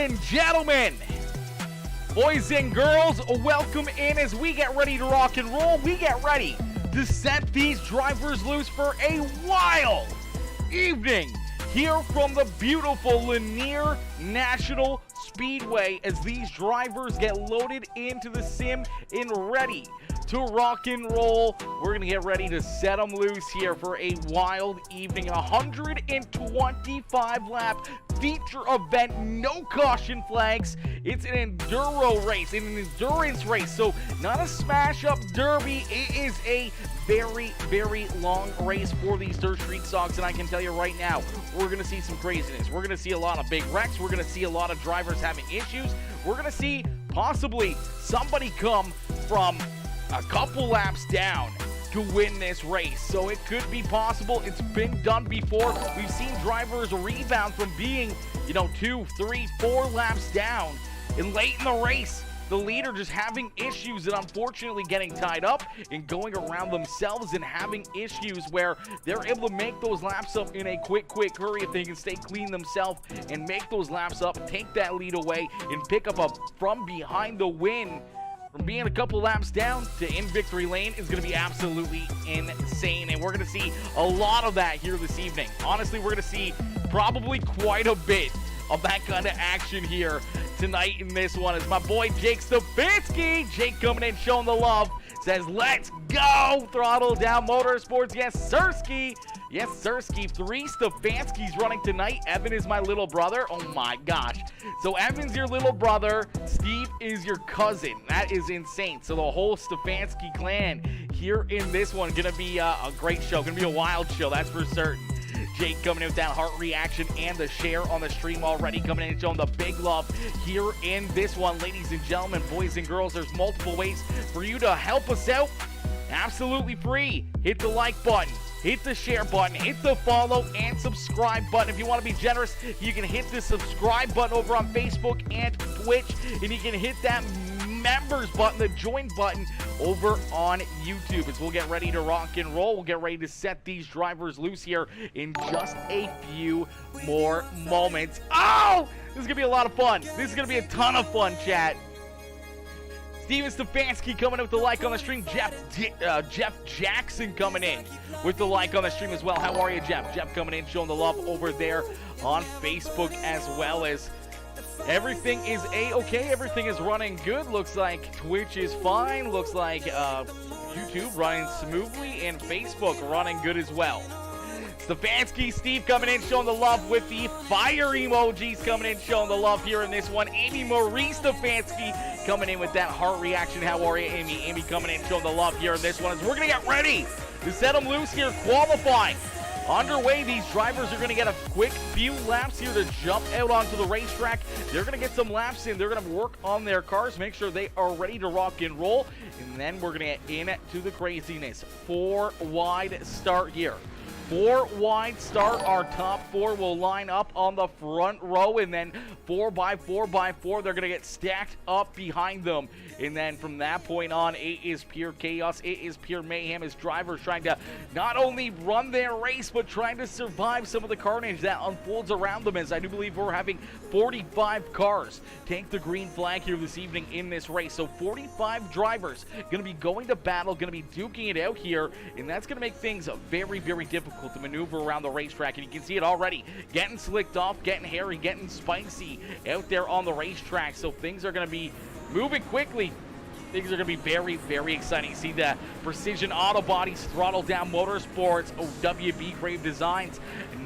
and gentlemen, boys and girls, welcome in as we get ready to rock and roll. We get ready to set these drivers loose for a wild evening here from the beautiful Lanier National Speedway as these drivers get loaded into the sim and ready to rock and roll. We're going to get ready to set them loose here for a wild evening. 125 lap feature event, no caution flags. It's an enduro race, an endurance race, so not a smash-up derby. It is a very, very long race for these dirt street stocks, and I can tell you right now, we're going to see some craziness. We're going to see a lot of big wrecks. We're going to see a lot of drivers having issues. We're going to see possibly somebody come from a couple laps down to win this race. So it could be possible. It's been done before. We've seen drivers rebound from being, 2, 3, 4 laps down. And late in the race, the leader just having issues and unfortunately getting tied up and going around themselves and having issues where they're able to make those laps up in a quick hurry if they can stay clean themselves and make those laps up, take that lead away, and pick up a from behind the win. From being a couple laps down to in victory lane is going to be absolutely insane, and we're going to see a lot of that here this evening. Honestly, we're going to see probably quite a bit of that kind of action here tonight in this one. As my boy Jake Stefanski, Jake coming in showing the love, says let's go, throttle down motorsports. Yes sirski, yes sirski. 3 Stefanskis running tonight. Evan is my little brother. Oh my gosh. So Evan's your little brother, Steve is your cousin. That is insane. So the whole Stefanski clan here in this one, gonna be a great show, gonna be a wild show, that's for certain. Jake coming in with that heart reaction and the share on the stream already, coming in and showing the big love here in this one. Ladies and gentlemen, boys and girls, there's multiple ways for you to help us out. Absolutely free. Hit the like button, hit the share button, hit the follow and subscribe button. If you want to be generous, you can hit the subscribe button over on Facebook and Twitch, and you can hit that members button, the join button over on YouTube. As we'll get ready to rock and roll, we'll get ready to set these drivers loose here in just a few more moments. Oh, this is gonna be a lot of fun. This is gonna be a ton of fun, chat. Steven Stefanski coming in with the like on the stream. Jeff Jackson coming in with the like on the stream as well. How are you, Jeff? Jeff coming in showing the love over there on Facebook as well. As everything is a-okay. Everything is running good. Looks like Twitch is fine. Looks like YouTube running smoothly and Facebook running good as well. Stefanski, Steve coming in showing the love with the fire emojis, coming in showing the love here in this one. Amy Marie Stefanski coming in with that heart reaction. How are you, Amy? Amy coming in showing the love here in this one as we're going to get ready to set them loose here. Qualifying underway. These drivers are going to get a quick few laps here to jump out onto the racetrack. They're going to get some laps in. They're going to work on their cars, make sure they are ready to rock and roll. And then we're going to get into the craziness. 4 wide start here. 4 wide start. Our top 4 will line up on the front row, and then 4x4x4, they're going to get stacked up behind them. And then from that point on, it is pure chaos. It is pure mayhem as drivers trying to not only run their race, but trying to survive some of the carnage that unfolds around them. As I do believe we're having 45 cars take the green flag here this evening in this race. So 45 drivers going to be going to battle, going to be duking it out here, and that's going to make things very, very difficult to maneuver around the racetrack. And you can see it already getting slicked off, getting hairy, getting spicy out there on the racetrack. So things are going to be moving quickly. Things are going to be very, very exciting. See the Precision Auto Bodies, Throttle Down Motorsports, WB Crave Designs,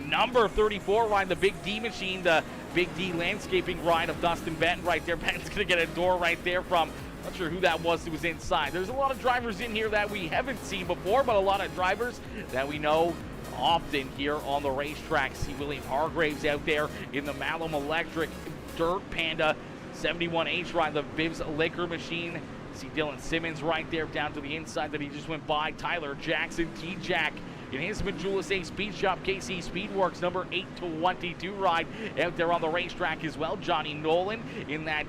number 34 ride, the Big D Machine, the Big D Landscaping ride of Dustin Benton right there. Benton's going to get a door right there from, not sure who that was was inside. There's a lot of drivers in here that we haven't seen before, but a lot of drivers that we know often here on the racetrack. See William Hargraves out there in the Malum Electric Dirt Panda 71H ride, the Vivs Liquor Machine. See Dylan Simmons right there down to the inside that he just went by. Tyler Jackson, T-Jack in his Majulis A Speed Shop, KC Speedworks, number 822 ride out there on the racetrack as well. Johnny Nolan in that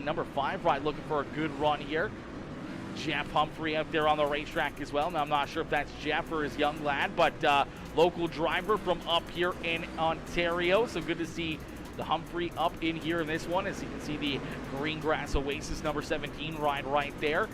number 5 ride, looking for a good run here. Jeff Humphrey out there on the racetrack as well. Now, I'm not sure if that's Jeff or his young lad, but local driver from up here in Ontario. So good to see the Humphrey up in here in this one, as you can see the Green Grass Oasis number 17 ride right there.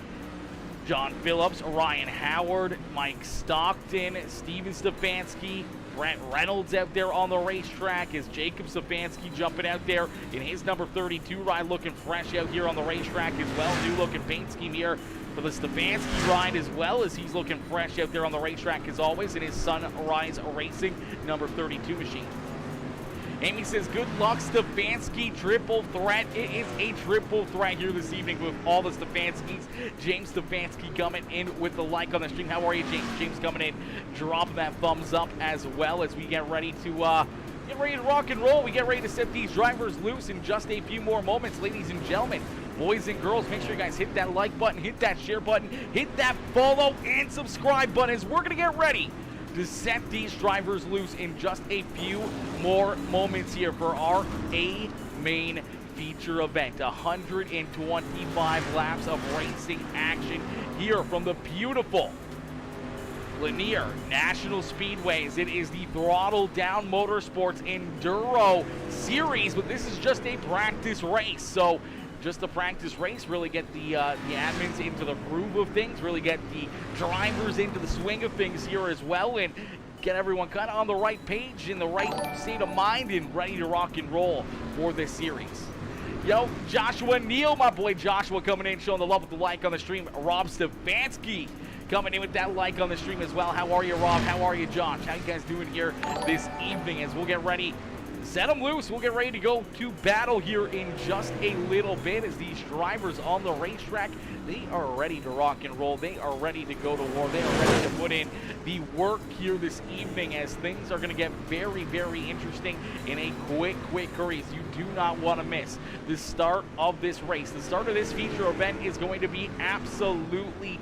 John Phillips, Ryan Howard, Mike Stockton, Steven Stefanski, Brent Reynolds out there on the racetrack as Jacob Stefanski jumping out there in his number 32 ride, looking fresh out here on the racetrack as well. New looking paint scheme here for the Stefanski ride, as well as he's looking fresh out there on the racetrack as always in his Sunrise Racing number 32 machine. Amy says, good luck, Stefanski, triple threat. It is a triple threat here this evening with all the Stefanskis. James Stefanski coming in with the like on the stream. How are you, James? James coming in, dropping that thumbs up as well as we get ready to rock and roll. We get ready to set these drivers loose in just a few more moments, ladies and gentlemen. Boys and girls, make sure you guys hit that like button, hit that share button, hit that follow and subscribe button as we're going to get ready to set these drivers loose in just a few more moments here for our A main feature event. 125 laps of racing action here from the beautiful Lanier National Speedways. It is the Throttle Down Motorsports Enduro Series, but this is just a practice race. So just a practice race, really get the admins into the groove of things, really get the drivers into the swing of things here as well, and get everyone kind of on the right page, in the right state of mind, and ready to rock and roll for this series. Yo, Joshua Neal, my boy Joshua coming in, showing the love with the like on the stream. Rob Stefanski coming in with that like on the stream as well. How are you, Rob? How are you, Josh? How you guys doing here this evening as we'll get ready? Set them loose. We'll get ready to go to battle here in just a little bit as these drivers on the racetrack, they are ready to rock and roll. They are ready to go to war. They are ready to put in the work here this evening as things are going to get very, very interesting in a quick hurry. You do not want to miss the start of this race. The start of this feature event is going to be absolutely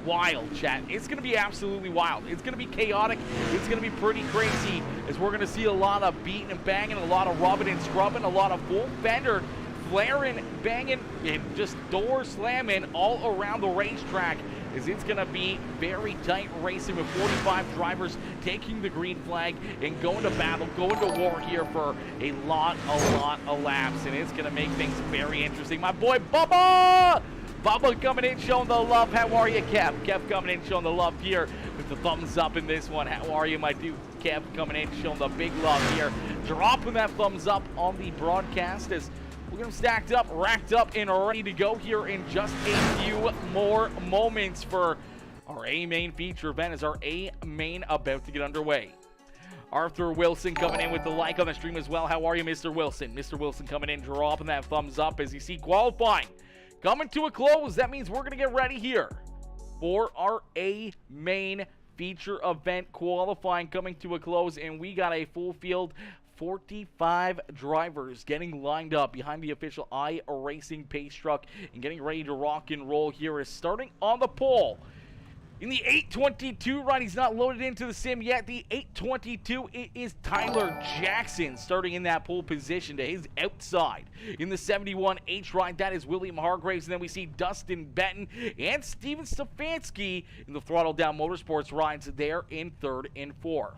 wild, chat. It's going to be absolutely wild. It's going to be chaotic. It's going to be pretty crazy as we're going to see a lot of beating and banging, a lot of rubbing and scrubbing, a lot of full fender flaring, banging, and just door slamming all around the racetrack as it's going to be very tight racing with 45 drivers taking the green flag and going to battle, going to war here for a lot of laps, and it's going to make things very interesting. My boy Bubba! Bubba coming in, showing the love. How are you, Kev? Kev coming in, showing the love here with the thumbs up in this one. How are you, my dude? Kev coming in, showing the big love here. Dropping that thumbs up on the broadcast as we're going to stacked up, racked up, and ready to go here in just a few more moments for our A main feature event as our A main about to get underway. Arthur Wilson coming in with the like on the stream as well. How are you, Mr. Wilson? Mr. Wilson coming in, dropping that thumbs up as you see qualifying coming to a close. That means we're going to get ready here for our A main feature event qualifying coming to a close, and we got a full field 45 drivers getting lined up behind the official iRacing pace truck and getting ready to rock and roll here. Is starting on the pole in the 822 ride. He's not loaded into the sim yet. The 822, it is Tyler Jackson starting in that pole position to his outside. In the 71H ride, that is William Hargraves. And then we see Dustin Benton and Steven Stefanski in the Throttle Down Motorsports rides there in third and fourth.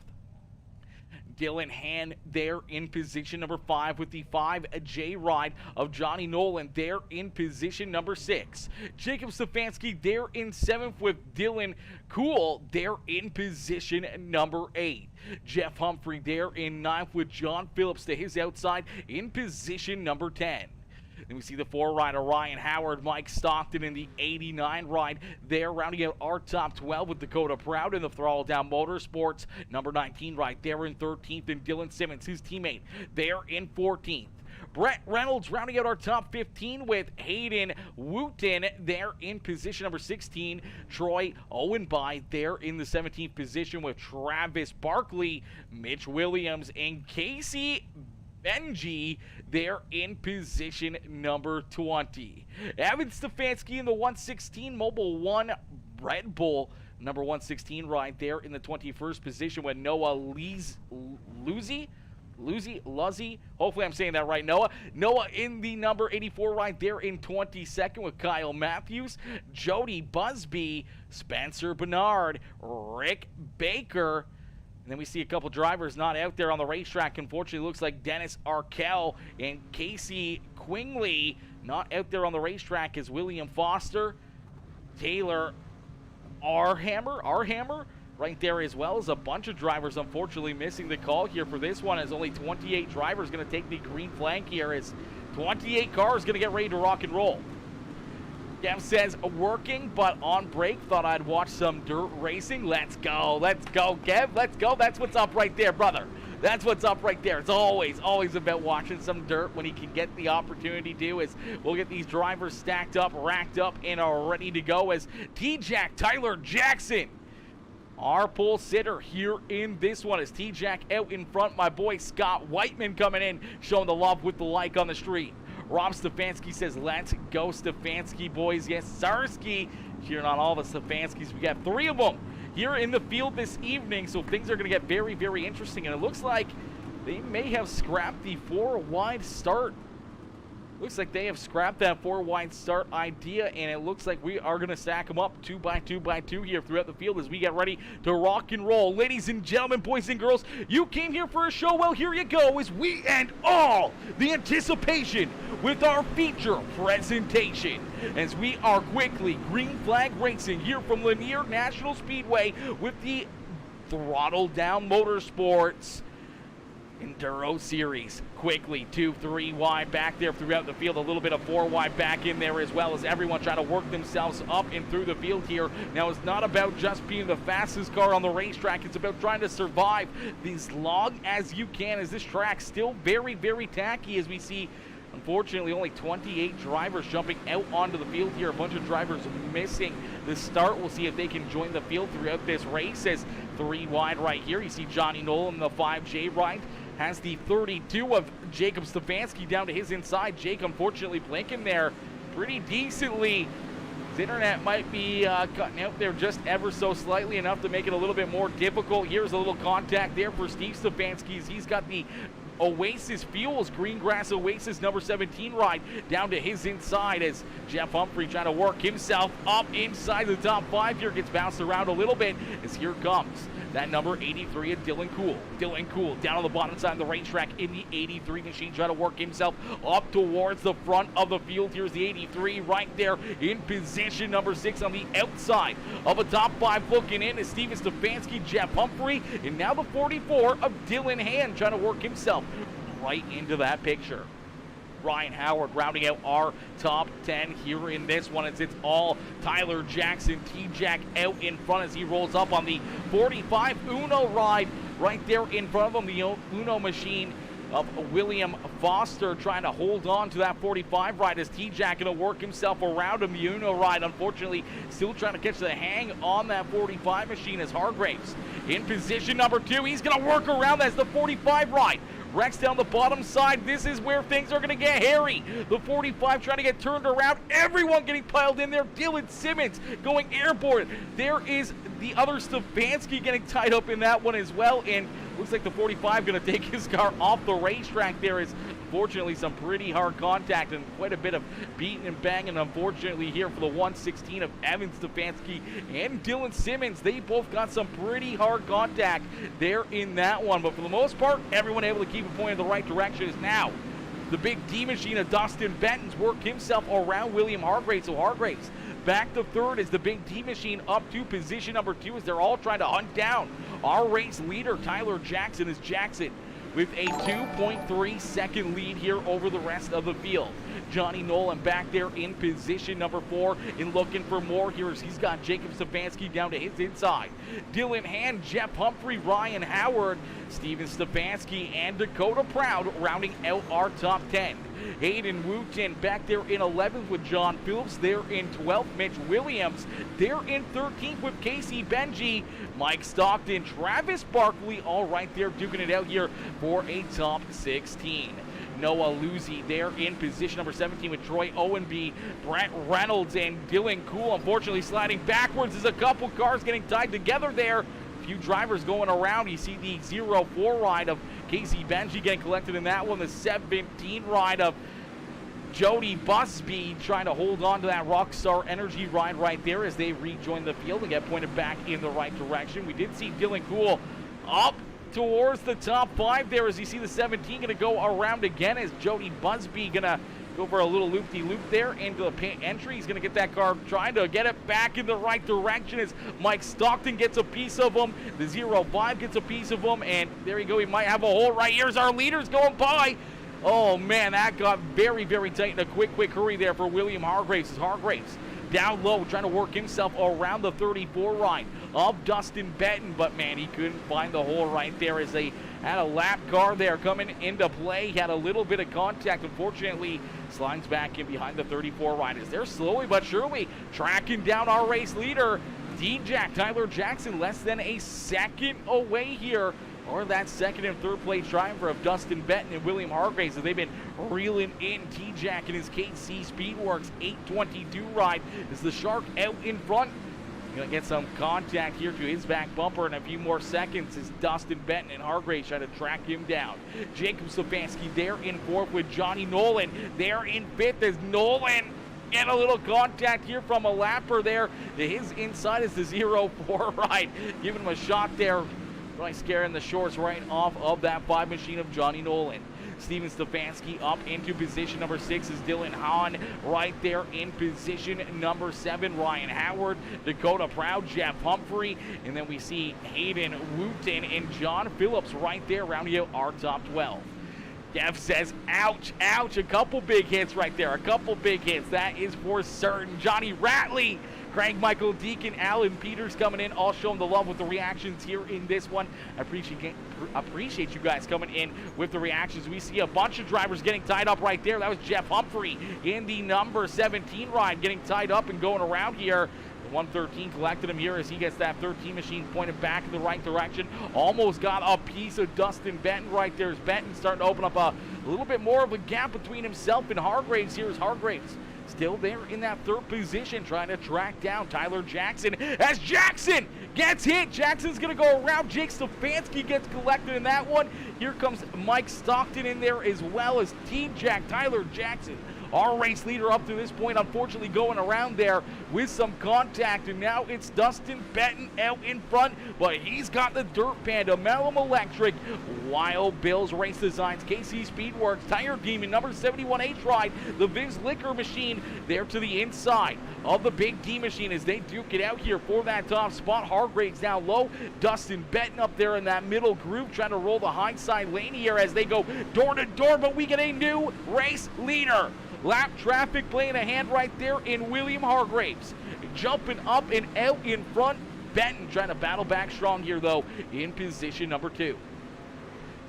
Dylan Hand there in position number 5 with the 5J ride of Johnny Nolan there in position number 6. Jacob Stefanski there in 7th with Dylan Cool there in position number 8. Jeff Humphrey there in 9th with John Phillips to his outside in position number 10. Then we see the 4 rider Ryan Howard, Mike Stockton in the 89 ride there, rounding out our top 12 with Dakota Proud in the Throttle Down Motorsports number 19 ride there in 13th, and Dylan Simmons, his teammate, there in 14th. Brett Reynolds rounding out our top 15 with Hayden Wooten there in position number 16. Troy Owenby there in the 17th position with Travis Barkley, Mitch Williams, and Casey Benji there in position number 20. Evan Stefanski in the 116 Mobile 1 Red Bull number 116 ride there in the 21st position with Noah Luzzi. Hopefully I'm saying that right, Noah. Noah in the number 84 ride there in 22nd with Kyle Matthews, Jody Busby, Spencer Bernard, Rick Baker, And then we see a couple drivers not out there on the racetrack. Unfortunately, looks like Dennis Arkell and Casey Quingley not out there on the racetrack as William Foster, Taylor Arhammer right there as well as a bunch of drivers unfortunately missing the call here for this one, as only 28 drivers going to take the green flag here, as 28 cars going to get ready to rock and roll. Gav says, working but on break. Thought I'd watch some dirt racing. Let's go, Gav. Let's go. That's what's up right there, brother. That's what's up right there. It's always about watching some dirt when he can get the opportunity to, as we'll get these drivers stacked up, racked up, and are ready to go as T-Jack Tyler Jackson, our pole sitter here in this one, as T-Jack out in front. My boy Scott Whiteman coming in, showing the love with the like on the stream. Rob Stefanski says, let's go Stefanski, boys. Yes, Sarsky. Cheering on all the Stefanskis. We got 3 of them here in the field this evening, so things are going to get very, very interesting. And it looks like they may have scrapped the 4-wide start. Looks like they have scrapped that 4-wide start idea, and it looks like we are going to stack them up 2 by 2 by 2 here throughout the field as we get ready to rock and roll. Ladies and gentlemen, boys and girls, you came here for a show. Well, here you go as we end all the anticipation with our feature presentation, as we are quickly green flag racing here from Lanier National Speedway with the Throttle Down Motorsports Enduro Series. Quickly 2-3 wide back there throughout the field, a little bit of 4 wide back in there as well, as everyone trying to work themselves up and through the field here. Now, it's not about just being the fastest car on the racetrack, it's about trying to survive as long as you can, as this track still very, very tacky, as we see unfortunately only 28 drivers jumping out onto the field here. A bunch of drivers missing the start. We'll see if they can join the field throughout this race, as 3 wide right here. You see Johnny Nolan, the 5J right, has the 32 of Jacob Stefanski down to his inside. Jake unfortunately blinking there pretty decently. His internet might be cutting out there just ever so slightly, enough to make it a little bit more difficult. Here's a little contact there for Steve Stefanski. He's got the Oasis Fuels Green Grass Oasis number 17 ride down to his inside, as Jeff Humphrey trying to work himself up inside the top 5 here. Gets bounced around a little bit, as here comes that number 83 of Dylan Cool. Dylan Cool down on the bottom side of the racetrack in the 83 machine, trying to work himself up towards the front of the field. Here's the 83 right there in position number 6 on the outside of a top 5 looking in, is Steven Stefanski, Jeff Humphrey, and now the 44 of Dylan Hand trying to work himself right into that picture. Ryan Howard rounding out our top 10 here in this one, as it's all Tyler Jackson, T-Jack out in front as he rolls up on the 45 Uno ride right there in front of him. The Uno machine of William Foster trying to hold on to that 45 ride, as T-Jack going to work himself around him. The Uno ride unfortunately still trying to catch the hang on that 45 machine, as Hargraves in position number 2. He's going to work around. That's the 45 ride. Rex down the bottom side. This is where things are going to get hairy. The 45 trying to get turned around. Everyone getting piled in there. Dylan Simmons going airborne. There is the other Stefanski getting tied up in that one as well. And looks like the 45 going to take his car off the racetrack. There is unfortunately some pretty hard contact and quite a bit of beating and banging, unfortunately, here for the 116 of Evan Stefanski and Dylan Simmons. They both got some pretty hard contact there in that one, but for the most part, everyone able to keep it pointed in the right direction. Is now the big D machine of Dustin Benton's worked himself around William Hargraves. So Hargraves back to third as the big D machine up to position number 2, as they're all trying to hunt down our race leader, Tyler Jackson, as Jackson with a 2.3 second lead here over the rest of the field. Johnny Nolan back there in position number 4 and looking for more here, as he's got Jacob Stefanski down to his inside. Dylan Hand, Jeff Humphrey, Ryan Howard, Steven Stefanski, and Dakota Proud rounding out our top 10. Hayden Wooten back there in 11th with John Phillips. There in 12th, Mitch Williams. There in 13th with Casey Benji, Mike Stockton, Travis Barkley, all right there duking it out here for a top 16. Noah Luzzi there in position number 17 with Troy Owenby, Brett Reynolds, and Dylan Cool unfortunately sliding backwards as a couple cars getting tied together there. A few drivers going around. You see the 0-4 ride of Casey Benji getting collected in that one. The 17 ride of Jody Busby trying to hold on to that Rockstar Energy ride right there as they rejoin the field and get pointed back in the right direction. We did see Dylan Cool up towards the top 5 there as you see the 17 going to go around again as Jody Busby going to go for a little loop-de-loop there into the entry. He's going to get that car, trying to get it back in the right direction as Mike Stockton gets a piece of him. The 05 gets a piece of him, and there you go. He might have a hole right here as our leader's going by. Oh, man, that got very, very tight in a quick hurry there for William Hargraves. Hargraves down low, trying to work himself around the 34 line of Dustin Benton, but man, he couldn't find the hole right there as they had a lap car there coming into play. He had a little bit of contact. Unfortunately, slides back in behind the 34 riders. They're slowly but surely tracking down our race leader, D-Jack Tyler Jackson, less than a second away here. Or that second and third place driver of Dustin Benton and William Hargraves. So they've been reeling in T-Jack and his KC Speedworks 822 ride as the Shark out in front. Going to get some contact here to his back bumper in a few more seconds as Dustin Benton and Hargraves try to track him down. Jacob Stefanski there in fourth with Johnny Nolan there in fifth as Nolan get a little contact here from a lapper there to his inside as the 04 ride. Giving him a shot there. Really scaring the shorts right off of that 5 machine of Johnny Nolan. Steven Stefanski up into position number 6 is Dylan Hahn right there in position number 7. Ryan Howard, Dakota Proud, Jeff Humphrey, and then we see Hayden Wooten and John Phillips right there rounding out our top 12. Dev says, ouch, ouch, a couple big hits right there, a couple big hits, that is for certain. Johnny Ratley, Craig Michael Deacon, Alan Peters coming in, all showing the love with the reactions here in this one. I appreciate you guys coming in with the reactions. We see a bunch of drivers getting tied up right there. That was Jeff Humphrey in the number 17 ride getting tied up and going around here. The 113 collected him here as he gets that 13 machine pointed back in the right direction. Almost got a piece of Dustin Benton right there as Benton starting to open up a little bit more of a gap between himself and Hargraves here as Hargraves still there in that third position, trying to track down Tyler Jackson. As Jackson gets hit, Jackson's going to go around. Jake Stefanski gets collected in that one. Here comes Mike Stockton in there as well as T-Jack Tyler Jackson. Our race leader up to this point, unfortunately, going around there with some contact, and now it's Dustin Benton out in front, but he's got the Dirt Panda, Mellum Electric, Wild Bills Race Designs, KC Speedworks, Tire Demon, number 71H ride, the Viz Liquor Machine there to the inside of the Big D Machine as they duke it out here for that top spot. Hargraves down low, Dustin Benton up there in that middle groove, trying to roll the high side Lanier as they go door to door, but we get a new race leader. Lap traffic playing a hand right there in William Hargraves. Jumping up and out in front. Benton trying to battle back strong here, though, in position number 2.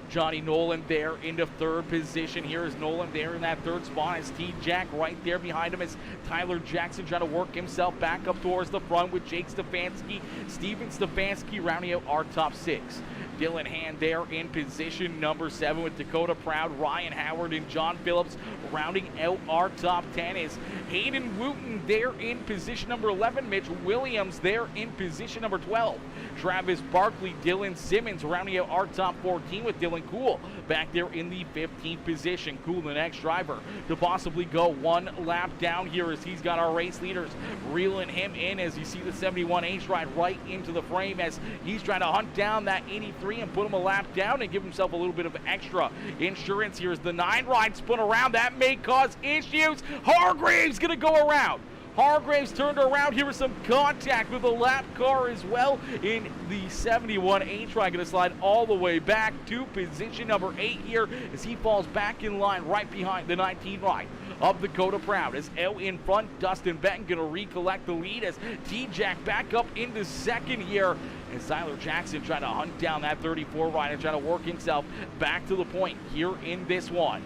Johnny Nolan there into third position. Here is Nolan there in that third spot. As T-Jack right there behind him as Tyler Jackson trying to work himself back up towards the front with Jake Stefanski. Steven Stefanski rounding out our top 6. Dylan Hand there in position number 7 with Dakota Proud, Ryan Howard, and John Phillips rounding out our top 10 is Hayden Wooten there in position number 11. Mitch Williams there in position number 12. Travis Barkley, Dylan Simmons rounding out our top 14 with Dylan Cool back there in the 15th position. Cool, the next driver to possibly go one lap down here as he's got our race leaders reeling him in as you see the 71H ride right into the frame as he's trying to hunt down that 83 and put him a lap down and give himself a little bit of extra insurance. Here's the 9 ride spun around. That may cause issues. Hargraves gonna go around. Hargraves turned around. Here was some contact with a lap car as well in the 71H ride. Gonna slide all the way back to position number 8 here as he falls back in line right behind the 19 ride of Dakota Proud. As out in front, Dustin Benton gonna recollect the lead as T-Jack back up into second here. And Tyler Jackson trying to hunt down that 34 ride and trying to work himself back to the point here in this one.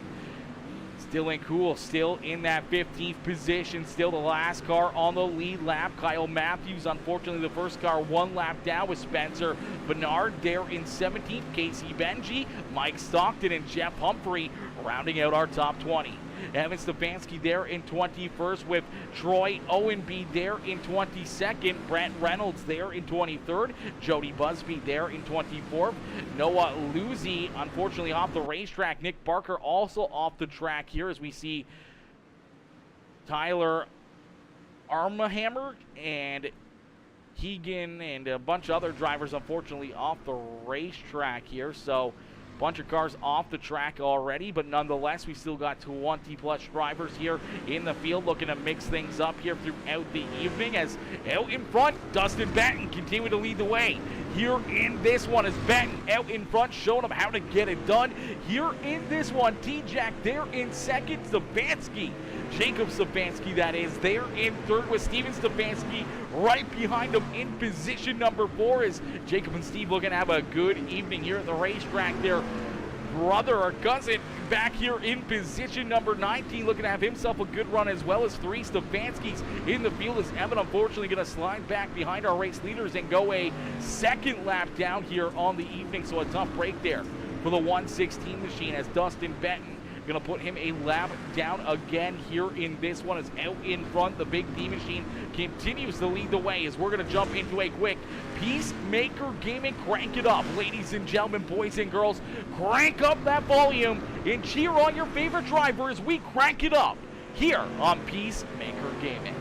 Still in Cool, still in that 15th position, still the last car on the lead lap. Kyle Matthews, unfortunately the first car one lap down with Spencer Bernard there in 17th. Casey Benji, Mike Stockton, and Jeff Humphrey rounding out our top 20. Evan Stefanski there in 21st with Troy Owenby there in 22nd. Brent Reynolds there in 23rd. Jody Busby there in 24th. Noah Luzzi, unfortunately, off the racetrack. Nick Barker also off the track here as we see Tyler Armahammer and Keegan and a bunch of other drivers, unfortunately, off the racetrack here. So bunch of cars off the track already, but nonetheless, we still got 20-plus drivers here in the field looking to mix things up here throughout the evening. As out in front, Dustin Benton continue to lead the way. Here in this one is Benton out in front, showing them how to get it done. Here in this one, T-Jack there in second, Stefanski, Jacob Stefanski that is, there in third with Steven Stefanski right behind him in position number 4 as Jacob and Steve looking to have a good evening here at the racetrack. Their brother or cousin back here in position number 19 looking to have himself a good run, as well as 3 Stefanskis in the field, as Evan unfortunately going to slide back behind our race leaders and go a second lap down here on the evening. So a tough break there for the 116 machine as Dustin Benton going to put him a lap down again here in this one. As out in front, the Big D machine continues to lead the way as we're going to jump into a quick Peacemaker Gaming. Crank it up, ladies and gentlemen, boys and girls. Crank up that volume and cheer on your favorite driver as we crank it up here on Peacemaker Gaming.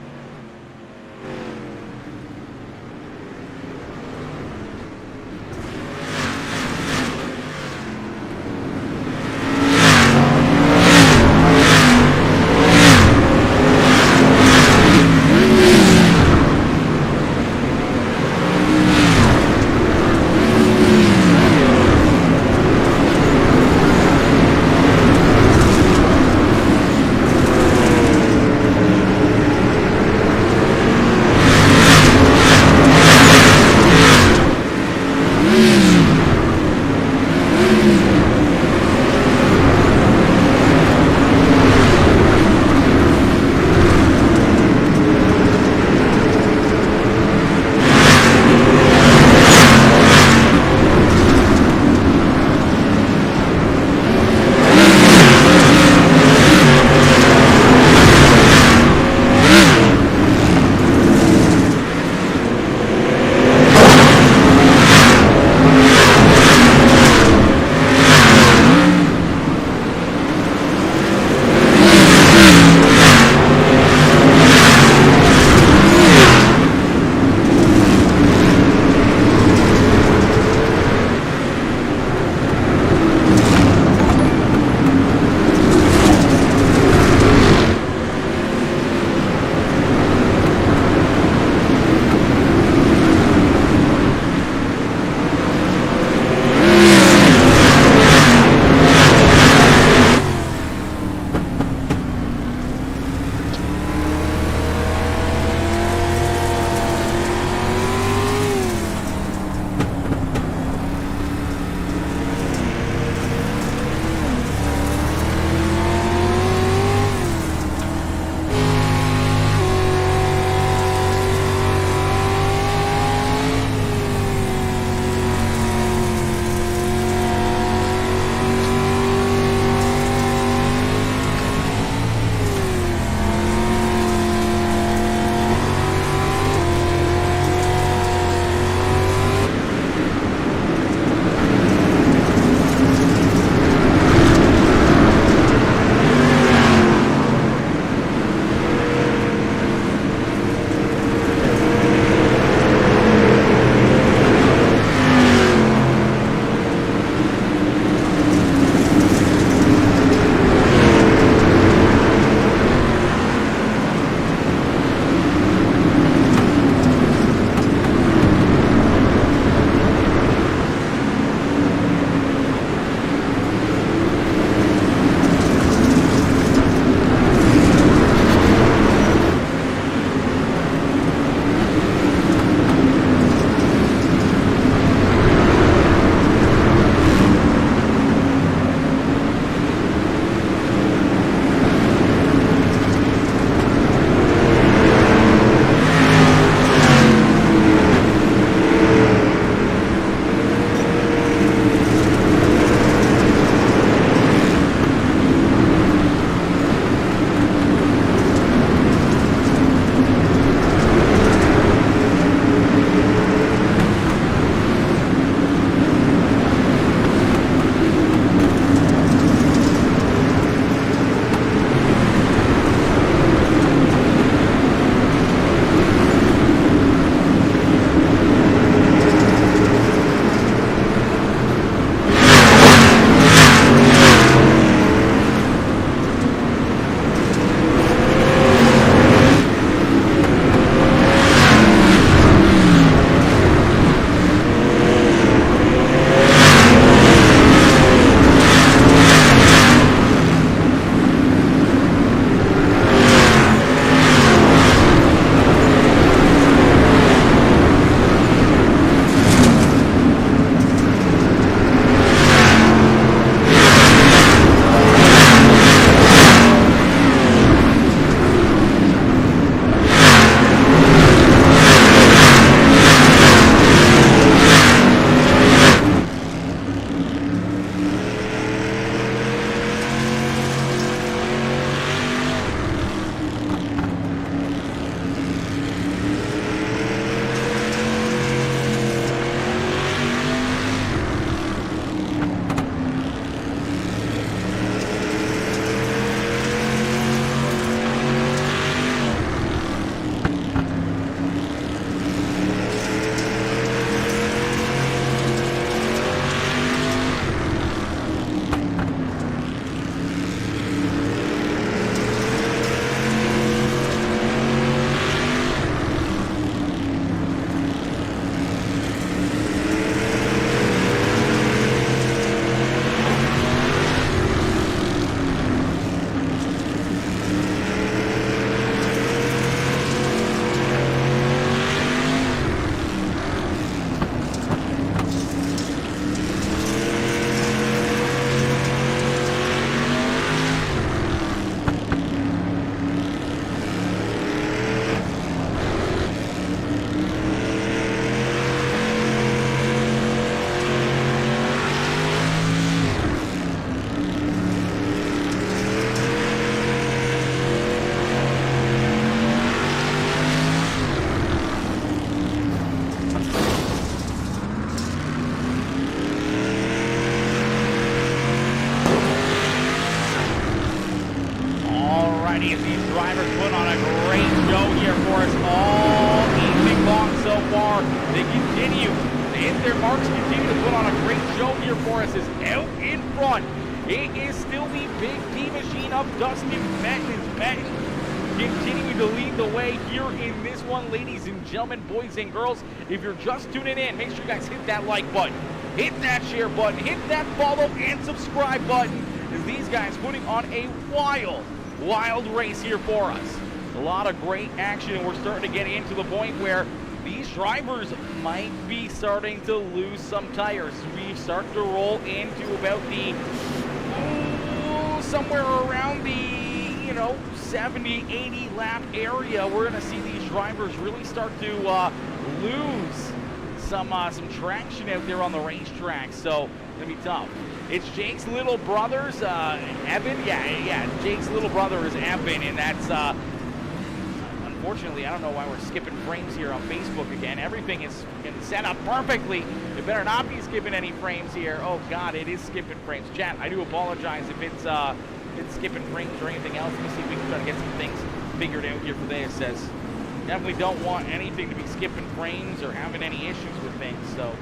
Alrighty, as these drivers put on a great show here for us all evening long so far. They continue to hit their marks, continue to put on a great show here for us. Is out in front. It is still the big P machine of Dustin Benton continuing to lead the way here in this one, ladies and gentlemen, boys and girls. If you're just tuning in, make sure you guys hit that like button, hit that share button, hit that follow and subscribe button, as these guys putting on a wild race here for us. A lot of great action, and we're starting to get into the point where these drivers might be starting to lose some tires. We start to roll into about the somewhere around the 70, 80 lap area. We're going to see these drivers really start to lose some traction out there on the racetrack. So it's going to be tough. It's Jake's little brother's Evan. Yeah. Jake's little brother is Evan, and that's unfortunately, I don't know why we're skipping frames here on Facebook again. Everything is set up perfectly. It better not be skipping any frames here. Oh God, it is skipping frames. Chat, I do apologize if it's skipping frames or anything else. Let me see if we can try to get some things figured out here for this. It says definitely don't want anything to be skipping frames or having any issues with things. So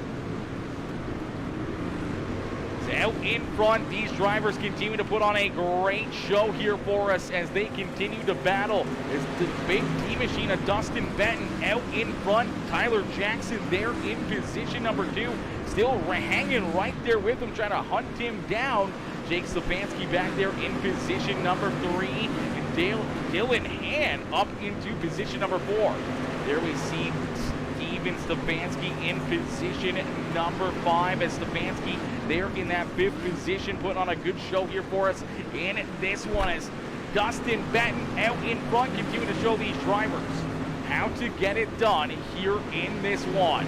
out in front, these drivers continue to put on a great show here for us as they continue to battle. As the big T machine of Dustin Benton out in front. Tyler Jackson there in position number 2, still hanging right there with him, trying to hunt him down. Jake Stefanski back there in position number 3, and Dylan Han up into position number 4. There we see Steven Stefanski in position number 5, as Stefanski there in that 5th position, putting on a good show here for us. And this one is Dustin Benton out in front, continuing to show these drivers how to get it done here in this one.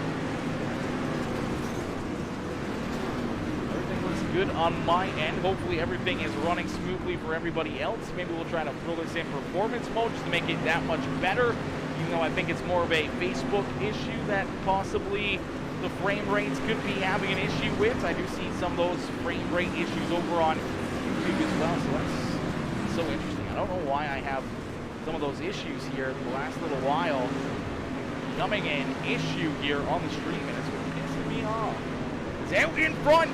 Good on my end. Hopefully everything is running smoothly for everybody else. Maybe we'll try to throw this in performance mode just to make it that much better, even though I think it's more of a Facebook issue that possibly the frame rates could be having an issue with. I do see some of those frame rate issues over on YouTube as well, so that's so interesting. I don't know why I have some of those issues here the last little while becoming an issue here on the stream, and it's pissing me off. It's out in front.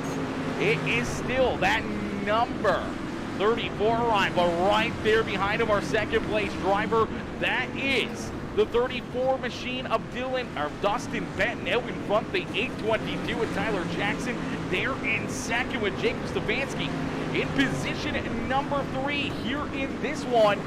It is still that number 34 Ryan, but right there behind him, our second place driver, that is the 34 machine of Dustin Benton out in front, the 822 with Tyler Jackson there in second with Jacob Stefanski in position number 3 here in this one.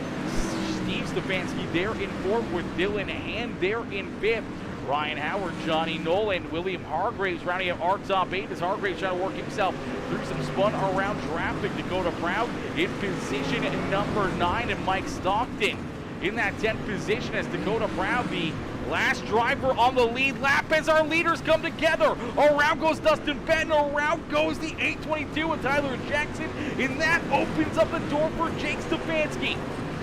Steve Stefanski there in 4th with Dylan Han there in 5th. Ryan Howard, Johnny Nolan, William Hargraves rounding out our top 8 as Hargraves trying to work himself through some spun around traffic. Dakota Proud in position number 9, and Mike Stockton in that 10th position as Dakota Proud, the last driver on the lead lap, as our leaders come together. Around goes Dustin Benton, around goes the 822 with Tyler Jackson, and that opens up the door for Jake Stefanski.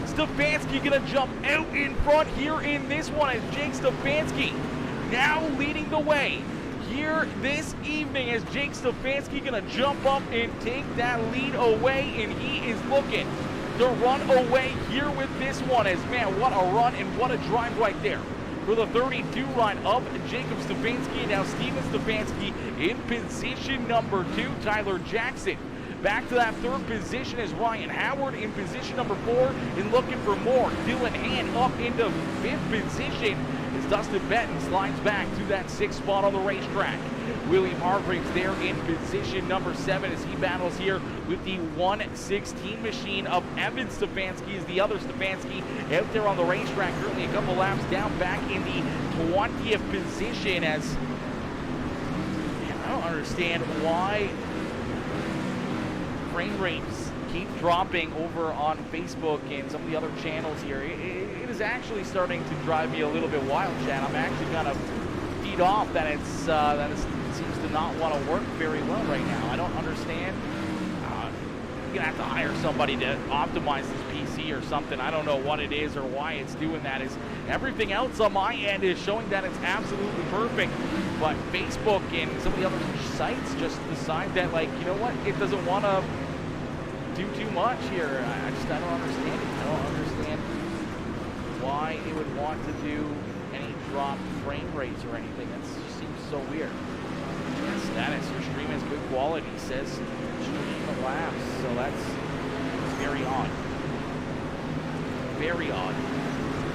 Stefanski gonna jump out in front here in this one as Jake Stefanski now leading the way here this evening, as Jake Stefanski gonna jump up and take that lead away, and he is looking to run away here with this one. As man, what a run and what a drive right there for the 32 line of Jacob Stefanski. Now Steven Stefanski in position number 2, Tyler Jackson back to that 3rd position as Ryan Howard in position number 4 and looking for more. Dylan Han up into 5th position as Dustin Benton slides back to that 6th spot on the racetrack. William Hargraves there in position number 7 as he battles here with the 116 machine of Evan Stefanski, is the other Stefanski out there on the racetrack, currently a couple laps down, back in the 20th position. As man, I don't understand why frame rates keep dropping over on Facebook and some of the other channels here. It is actually starting to drive me a little bit wild, chat. I'm actually kind of feed off that it seems to not want to work very well right now. I don't understand. You're gonna have to hire somebody to optimize this PC or something. I don't know what it is or why it's doing that. Is everything else on my end is showing that it's absolutely perfect, but Facebook and some of the other sites just decide that, like, you know what, it doesn't want to do too much here. I don't understand it. I don't understand why it would want to do any drop frame rates or anything. That just seems so weird. Status, your stream has good quality, says stream laps, so that's very odd. Very odd.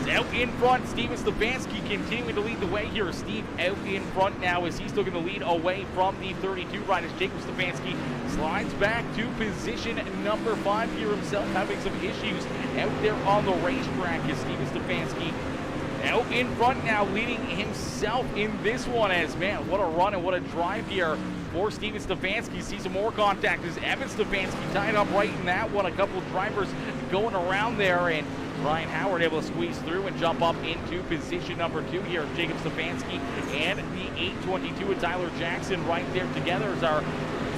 Out in front, Steven Stefanski continuing to lead the way here. Steve out in front now as he's looking to lead away from the 32 ride as Jacob Stefanski slides back to position number 5 here himself, having some issues out there on the racetrack as Steven Stefanski out in front now, leading himself in this one as, man, what a run and what a drive here for Steven Stefanski. See some more contact as Evan Stefanski tied up right in that one. A couple of drivers going around there, and Ryan Howard able to squeeze through and jump up into position number 2 here. Jacob Stefanski and the 822 of Tyler Jackson right there together as our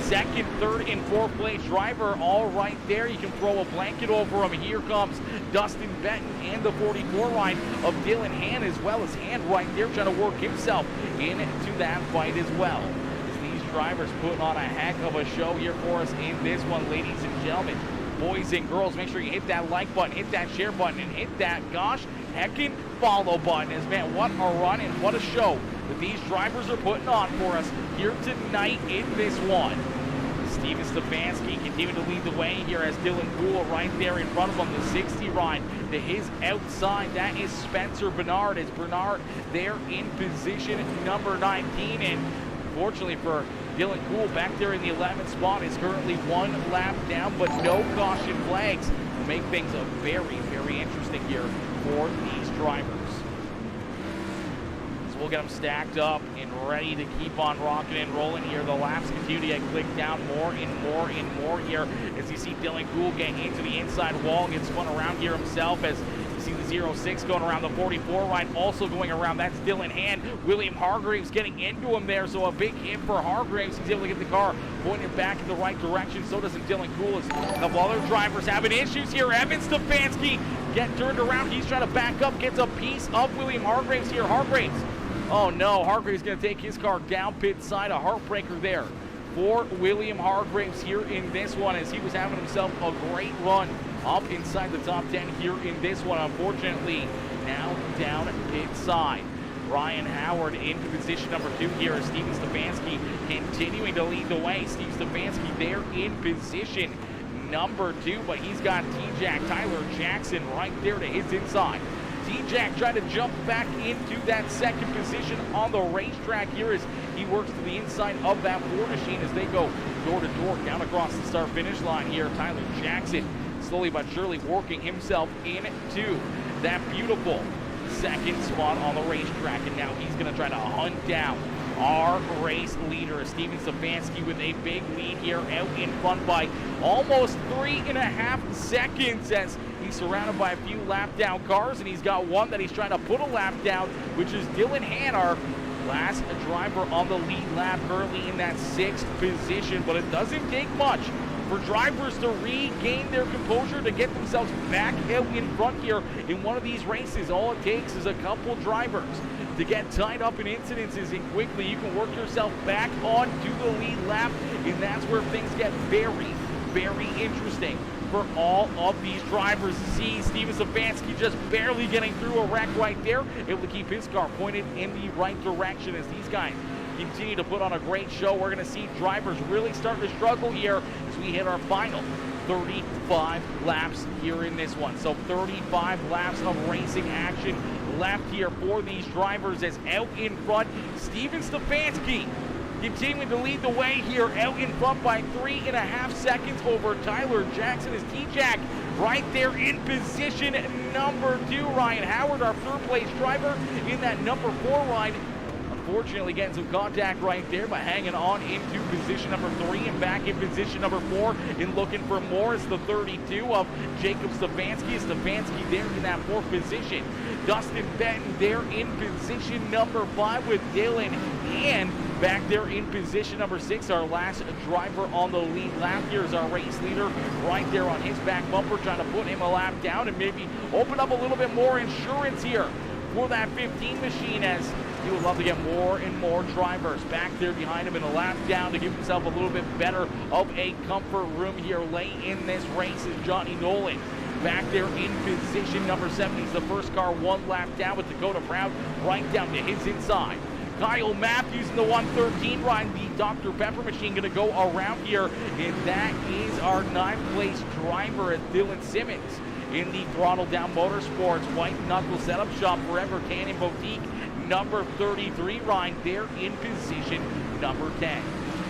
second, third, and fourth place driver all right there. You can throw a blanket over him. Here comes Dustin Benton and the 44 ride of Dylan Hand, as well as Hand right there trying to work himself into that fight as well. As these drivers putting on a heck of a show here for us in this one, ladies and gentlemen. Boys and girls, make sure you hit that like button, hit that share button, and hit that, gosh, heckin' follow button. As, man, what a run and what a show that these drivers are putting on for us here tonight in this one. Steven Stefanski continuing to lead the way here as Dylan Poole right there in front of him. The 60 ride to his outside. That is Spencer Bernard. As Bernard there in position number 19. And fortunately for Dylan Poole, back there in the 11th spot, is currently 1 lap down, but no caution flags. Will make things very, very interesting here for these drivers. We'll get them stacked up and ready to keep on rocking and rolling here. The laps continue to get clicked down more and more and more here as you see Dylan Poole getting into the inside wall, gets spun around here himself as you see the 06 going around the 44 ride, also going around. That's Dylan Hand. William Hargreaves getting into him there, so a big hit for Hargreaves. He's able to get the car pointed back in the right direction. So doesn't Dylan Poole. As a couple other drivers having issues here. Evan Stefanski get turned around. He's trying to back up, gets a piece of William Hargreaves here. Hargreaves. Oh no, Hargreaves going to take his car down pit side. A heartbreaker there for William Hargreaves here in this one as he was having himself a great run up inside the top 10 here in this one. Unfortunately, now down pit side. Ryan Howard into position number 2 here as Steven Stefanski continuing to lead the way. Steve Stefanski there in position number 2, but he's got T-Jack Tyler Jackson right there to his inside. T-Jack trying to jump back into that second position on the racetrack here as he works to the inside of that Ford machine as they go door to door down across the start-finish line here. Tyler Jackson slowly but surely working himself into that beautiful second spot on the racetrack, and now he's going to try to hunt down our race leader, Steven Stefanski, with a big lead here out in front by almost 3.5 seconds as he's surrounded by a few lap down cars, and he's got one that he's trying to put a lap down, which is Dylan Han, our last driver on the lead lap, currently in that 6th position. But it doesn't take much for drivers to regain their composure, to get themselves back out in front here in one of these races. All it takes is a couple drivers to get tied up in incidences, and quickly you can work yourself back onto the lead lap, and that's where things get very, very interesting for all of these drivers. See Steven Stefanski just barely getting through a wreck right there, able to keep his car pointed in the right direction as these guys continue to put on a great show. We're going to see drivers really starting to struggle here as we hit our final 35 laps here in this one. So 35 laps of racing action left here for these drivers as out in front, Steven Stefanski continuing to lead the way here out in front by 3.5 seconds over Tyler Jackson as T-Jack right there in position number 2. Ryan Howard, our 3rd place driver in that number 4 ride, unfortunately getting some contact right there, but hanging on into position number 3 and back in position number 4 and looking for more is the 32 of Jacob Stefanski. Stefanski there in that 4th position. Dustin Benton there in position number 5 with Dylan and back there in position number 6, our last driver on the lead lap here is our race leader right there on his back bumper, trying to put him a lap down and maybe open up a little bit more insurance here for that 15 machine as he would love to get more and more drivers back there behind him in the lap down to give himself a little bit better of a comfort room here late in this race is Johnny Nolan. Back there in position number 7. He's the first car one lap down with Dakota Proud right down to his inside. Kyle Matthews in the 113 ride, the Dr. Pepper machine going to go around here, and that is our 9th place driver at Dylan Simmons in the Throttle Down Motorsports White Knuckle Setup Shop Forever Canyon Boutique number 33 ride there in position number 10.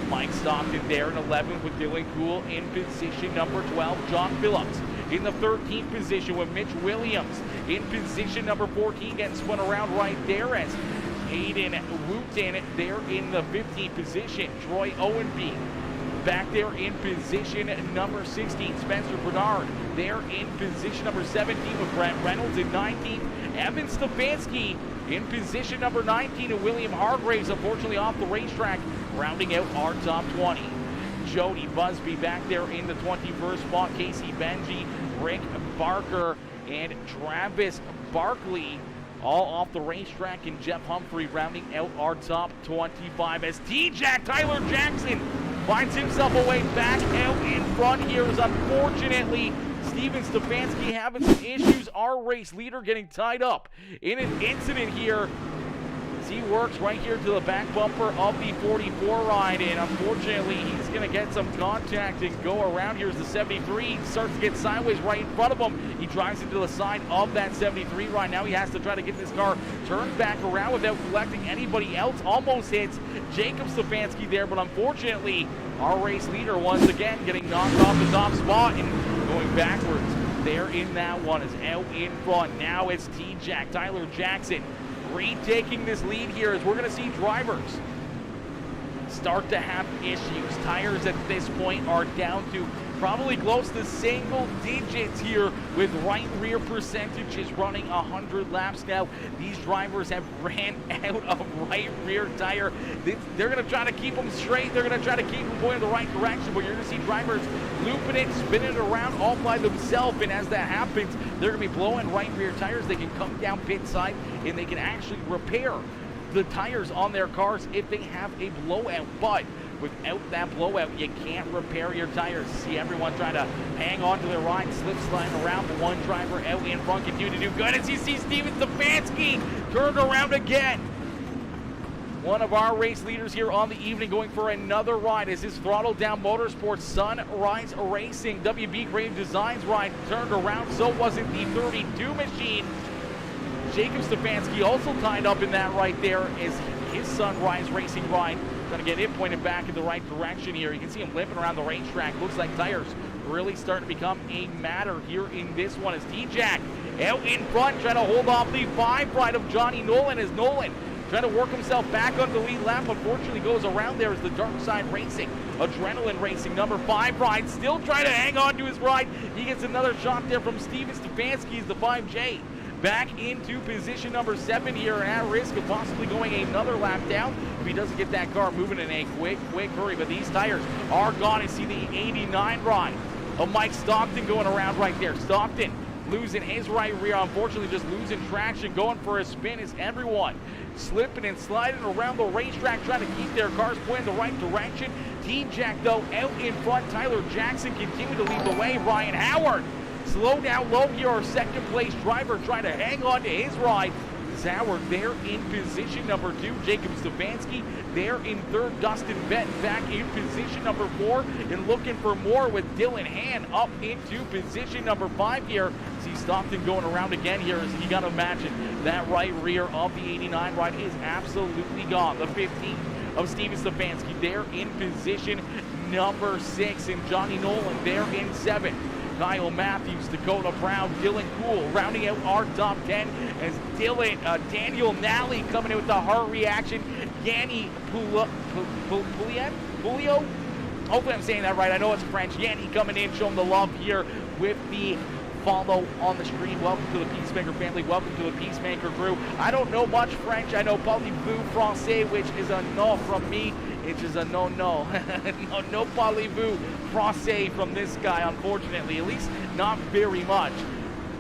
Mike Stockton there in 11th with Dylan Cool in position number 12. John Phillips in the 13th position with Mitch Williams in position number 14, getting spun around right there as Hayden Wooten there in the 15th position. Troy Owenby back there in position number 16. Spencer Bernard there in position number 17 with Brent Reynolds in 19th. Evan Stefanski in position number 19, and William Hargraves unfortunately off the racetrack, rounding out our top 20. Jody Busby back there in the 21st spot. Casey Benji, Rick Barker, and Travis Barkley all off the racetrack, and Jeff Humphrey rounding out our top 25 as T-Jack Tyler Jackson finds himself a way back out in front here as unfortunately Steven Stefanski having some issues. Our race leader getting tied up in an incident here. He works right here to the back bumper of the 44 ride, and unfortunately he's going to get some contact and go around here as the 73 starts to get sideways right in front of him. He drives into the side of that 73 ride. Now he has to try to get this car turned back around without collecting anybody else. Almost hits Jacob Stefanski there, but unfortunately our race leader once again getting knocked off the top spot and going backwards there in that one is out in front. Now it's T-Jack Tyler Jackson retaking this lead here as we're going to see drivers start to have issues. Tires at this point are down to probably close to single digits here with right rear percentages running 100 laps now. These drivers have ran out of right rear tire. They're going to try to keep them straight. They're going to try to keep them going in the right direction, but you're going to see drivers looping it, spinning it around all by themselves, and as that happens, they're going to be blowing right rear tires. They can come down pit side and they can actually repair the tires on their cars if they have a blowout, but without that blowout, you can't repair your tires. See everyone trying to hang on to their ride, slip sliding around, but one driver out in front continue to do good as you see Steven Stefanski turned around again. One of our race leaders here on the evening going for another ride as his Throttle Down Motorsports Sunrise Racing WB Grave Designs ride turned around. So wasn't the 32 machine. Jacob Stefanski also tied up in that right there as his Sunrise Racing ride trying to get it pointed back in the right direction here. You can see him limping around the racetrack. Looks like tires really starting to become a matter here in this one as T-Jack out in front trying to hold off the 5 ride of Johnny Nolan as Nolan trying to work himself back on the lead lap. Unfortunately goes around there as the Dark Side Racing, Adrenaline Racing, number 5 ride, still trying to hang on to his ride. He gets another shot there from Steven Stefanski as the 5J. Back into position number 7 here at risk of possibly going another lap down if he doesn't get that car moving in a quick hurry. But these tires are gone. You see the 89 ride of Mike Stockton going around right there. Stockton losing his right rear, unfortunately just losing traction, going for a spin as everyone slipping and sliding around the racetrack trying to keep their cars pointing the right direction. T-Jack though out in front. Tyler Jackson continue to lead the way. Ryan Howard slow down low here, our second place driver trying to hang on to his ride. Howard there in position number 2. Jacob Stefanski there in 3rd. Dustin Benton back in position number 4 and looking for more with Dylan Hand up into position number 5 here. See Stockton going around again here as you got to imagine that right rear of the 89 ride is absolutely gone. The 15 of Steven Stefanski there in position number 6 and Johnny Nolan there in 7th. Kyle Matthews, Dakota Brown, Dylan Cool rounding out our top 10 as Daniel Nally coming in with the hard reaction. Yanni Pulio, hopefully I'm saying that right. I know it's French. Yanni coming in, showing the love here with the follow on the stream. Welcome to the PeaceMaker family. Welcome to the PeaceMaker Crew. I don't know much French. I know parlez-vous français, which is a no from me. It's just a no. No parlez-vous français from this guy, unfortunately. At least not very much.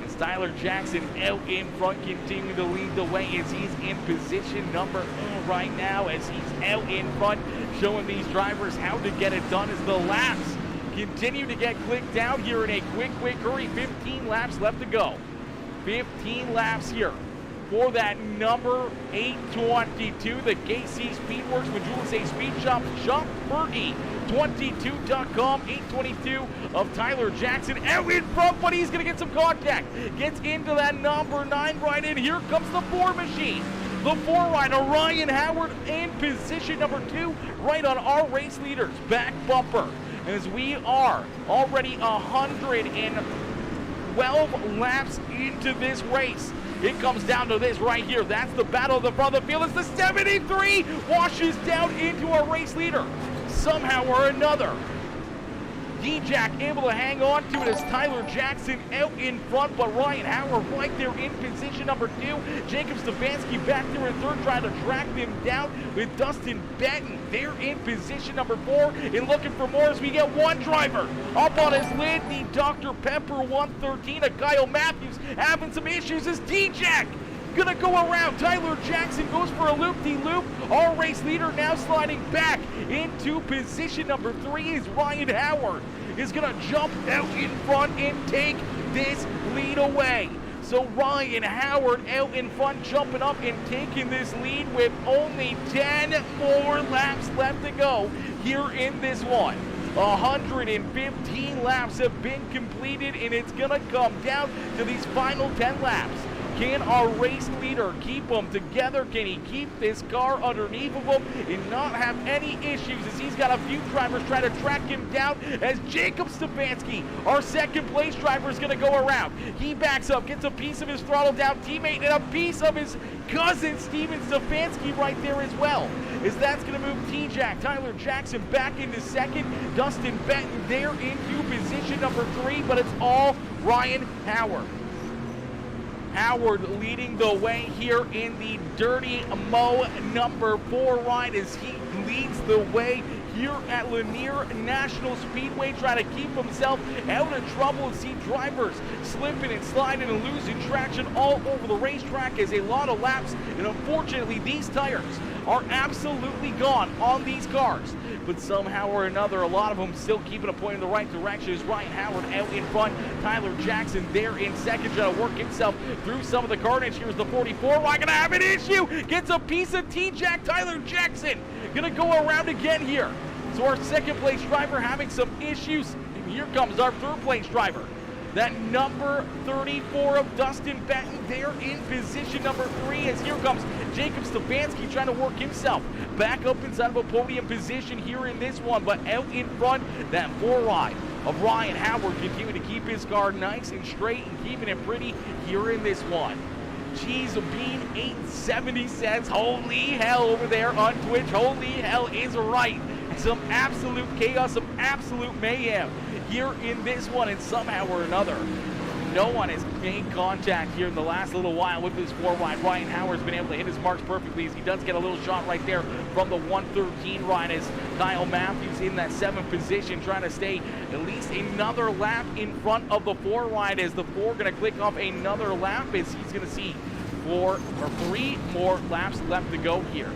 As Tyler Jackson out in front, continuing to lead the way as he's in position number 2 right now, as he's out in front, showing these drivers how to get it done as the laps continue to get clicked down here in a quick hurry. 15 laps left to go. 15 laps here for that number 822, the KC Speedworks Majula Say Speed Shop, shopbergie22.com, 822 of Tyler Jackson out in front, but he's going to get some contact. Gets into that number 9 right in. Here comes the 4 machine. The 4 rider, Ryan Howard, in position number 2, right on our race leader's back bumper. As we are already 112 laps into this race. It comes down to this right here. That's the battle of the front of the field. It's the 73 washes down into our race leader. Somehow or another, D-Jack able to hang on to it as Tyler Jackson out in front, but Ryan Howard right there in position number 2. Jacob Stefanski back there in third, trying to track them down with Dustin Benton there in position number 4. And looking for more as we get one driver up on his lid, the Dr. Pepper 113 of Kyle Matthews having some issues as D-Jack gonna go around. Tyler Jackson goes for a loop-de-loop. Our race leader now sliding back into position number 3 is Ryan Howard is gonna jump out in front and take this lead away. So Ryan Howard out in front, jumping up and taking this lead with only 10 more laps left to go here in this one. 115 laps have been completed, and it's gonna come down to these final 10 laps. Can our race leader keep them together? Can he keep this car underneath of him and not have any issues as he's got a few drivers trying to track him down as Jacob Stefanski, our second place driver, is going to go around. He backs up, gets a piece of his throttle down teammate and a piece of his cousin Steven Stefanski right there as well. As that's going to move T-Jack, Tyler Jackson back into second, Dustin Benton there into position number 3, but it's all Ryan Howard. Howard leading the way here in the Dirty Mo number 4 ride as he leads the way here at Lanier National Speedway, trying to keep himself out of trouble and see drivers slipping and sliding and losing traction all over the racetrack as a lot of laps, and unfortunately these tires are absolutely gone on these cars. But somehow or another, a lot of them still keeping a point in the right direction as Ryan Howard out in front. Tyler Jackson there in second, trying to work himself through some of the carnage. Here's the 44. Why gonna have an issue? Gets a piece of T-Jack. Tyler Jackson gonna go around again here. So our second place driver having some issues. And here comes our third place driver. That number 34 of Dustin Benton there in position number 3 as here comes Jacob Stefanski trying to work himself back up inside of a podium position here in this one, but out in front, that 4 ride of Ryan Howard continuing to keep his car nice and straight and keeping it pretty here in this one. Cheese Bean 870 says, holy hell over there on Twitch, holy hell is right. Some absolute chaos, some absolute mayhem here in this one, and somehow or another, no one has made contact here in the last little while with this 4 ride. Ryan Howard's been able to hit his marks perfectly as he does get a little shot right there from the 113 ride as Kyle Matthews in that 7th position, trying to stay at least another lap in front of the 4 ride as the 4 going to click off another lap as he's going to see 3 more laps left to go here.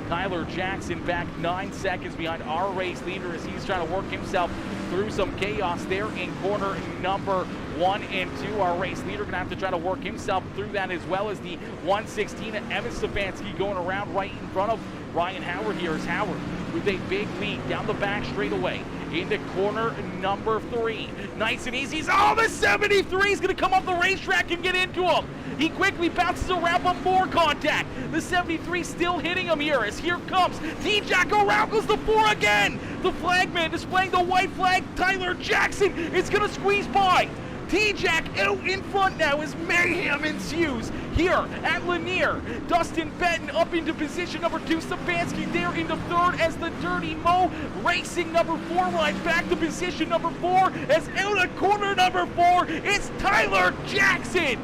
Tyler Jackson back 9 seconds behind our race leader as he's trying to work himself through some chaos there in corner number 1 and 2. Our race leader gonna have to try to work himself through that, as well as the 116 and Evan Stefanski going around right in front of Ryan Howard here as Howard with a big lead down the back straightaway into corner number 3. Nice and easy. Oh, the 73 is gonna come off the racetrack and get into him. He quickly bounces around, but more contact. The 73 still hitting him here as here comes T-Jack. Around goes the 4 again. The flagman displaying the white flag. Tyler Jackson is going to squeeze by. T-Jack out in front now as mayhem ensues here at Lanier. Dustin Benton up into position number 2. Stefanski there into 3rd as the Dirty Mo racing number 4 ride back to position number 4 as out of corner number 4, it's Tyler Jackson.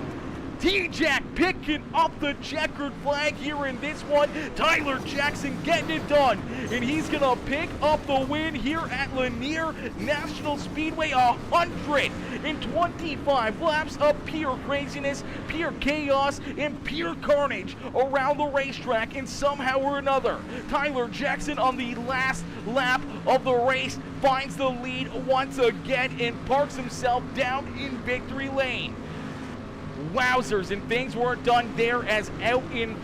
T-Jack picking up the checkered flag here in this one. Tyler Jackson getting it done. And he's going to pick up the win here at Lanier National Speedway. 125 laps of pure craziness, pure chaos, and pure carnage around the racetrack. And somehow or another, Tyler Jackson on the last lap of the race finds the lead once again and parks himself down in victory lane. Wowzers, and things weren't done there, as out in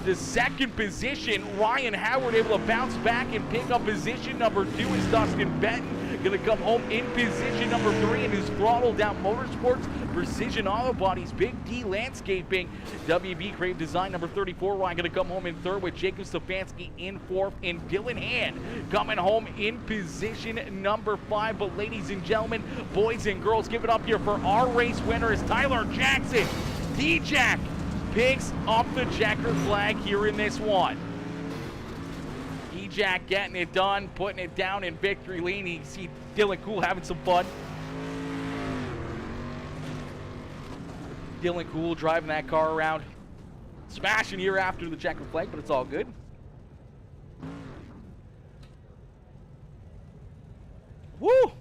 the second position, Ryan Howard able to bounce back and pick up position number 2 as Dustin Benton going to come home in position number 3 in his Throttle Down Motorsports Precision Auto Bodies Big D Landscaping WB Crave Design number 34. Ryan going to come home in 3rd with Jacob Stefanski in 4th, and Dylan Hand coming home in position number 5. But ladies and gentlemen, boys and girls, give it up here for our race winner is Tyler Jackson. T-Jack picks up the checkered flag here in this one. T-Jack getting it done, putting it down in victory lane. You see Dylan Cool having some fun. Dylan Cool driving that car around, smashing here after the checkered flag, but it's all good. Woo!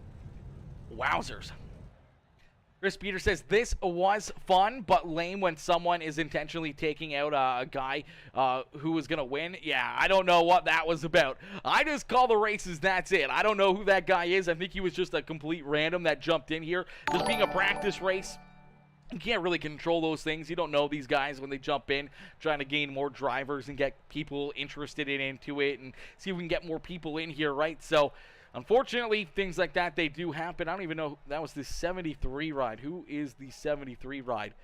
Wowzers. Chris Peter says, this was fun, but lame when someone is intentionally taking out a guy who was going to win. Yeah, I don't know what that was about. I just call the races, that's it. I don't know who that guy is. I think he was just a complete random that jumped in here. Just being a practice race, you can't really control those things. You don't know these guys when they jump in, trying to gain more drivers and get people interested into it and see if we can get more people in here, right? So, unfortunately, things like that, they do happen. I don't even know. That was the 73 ride. Who is the 73 ride?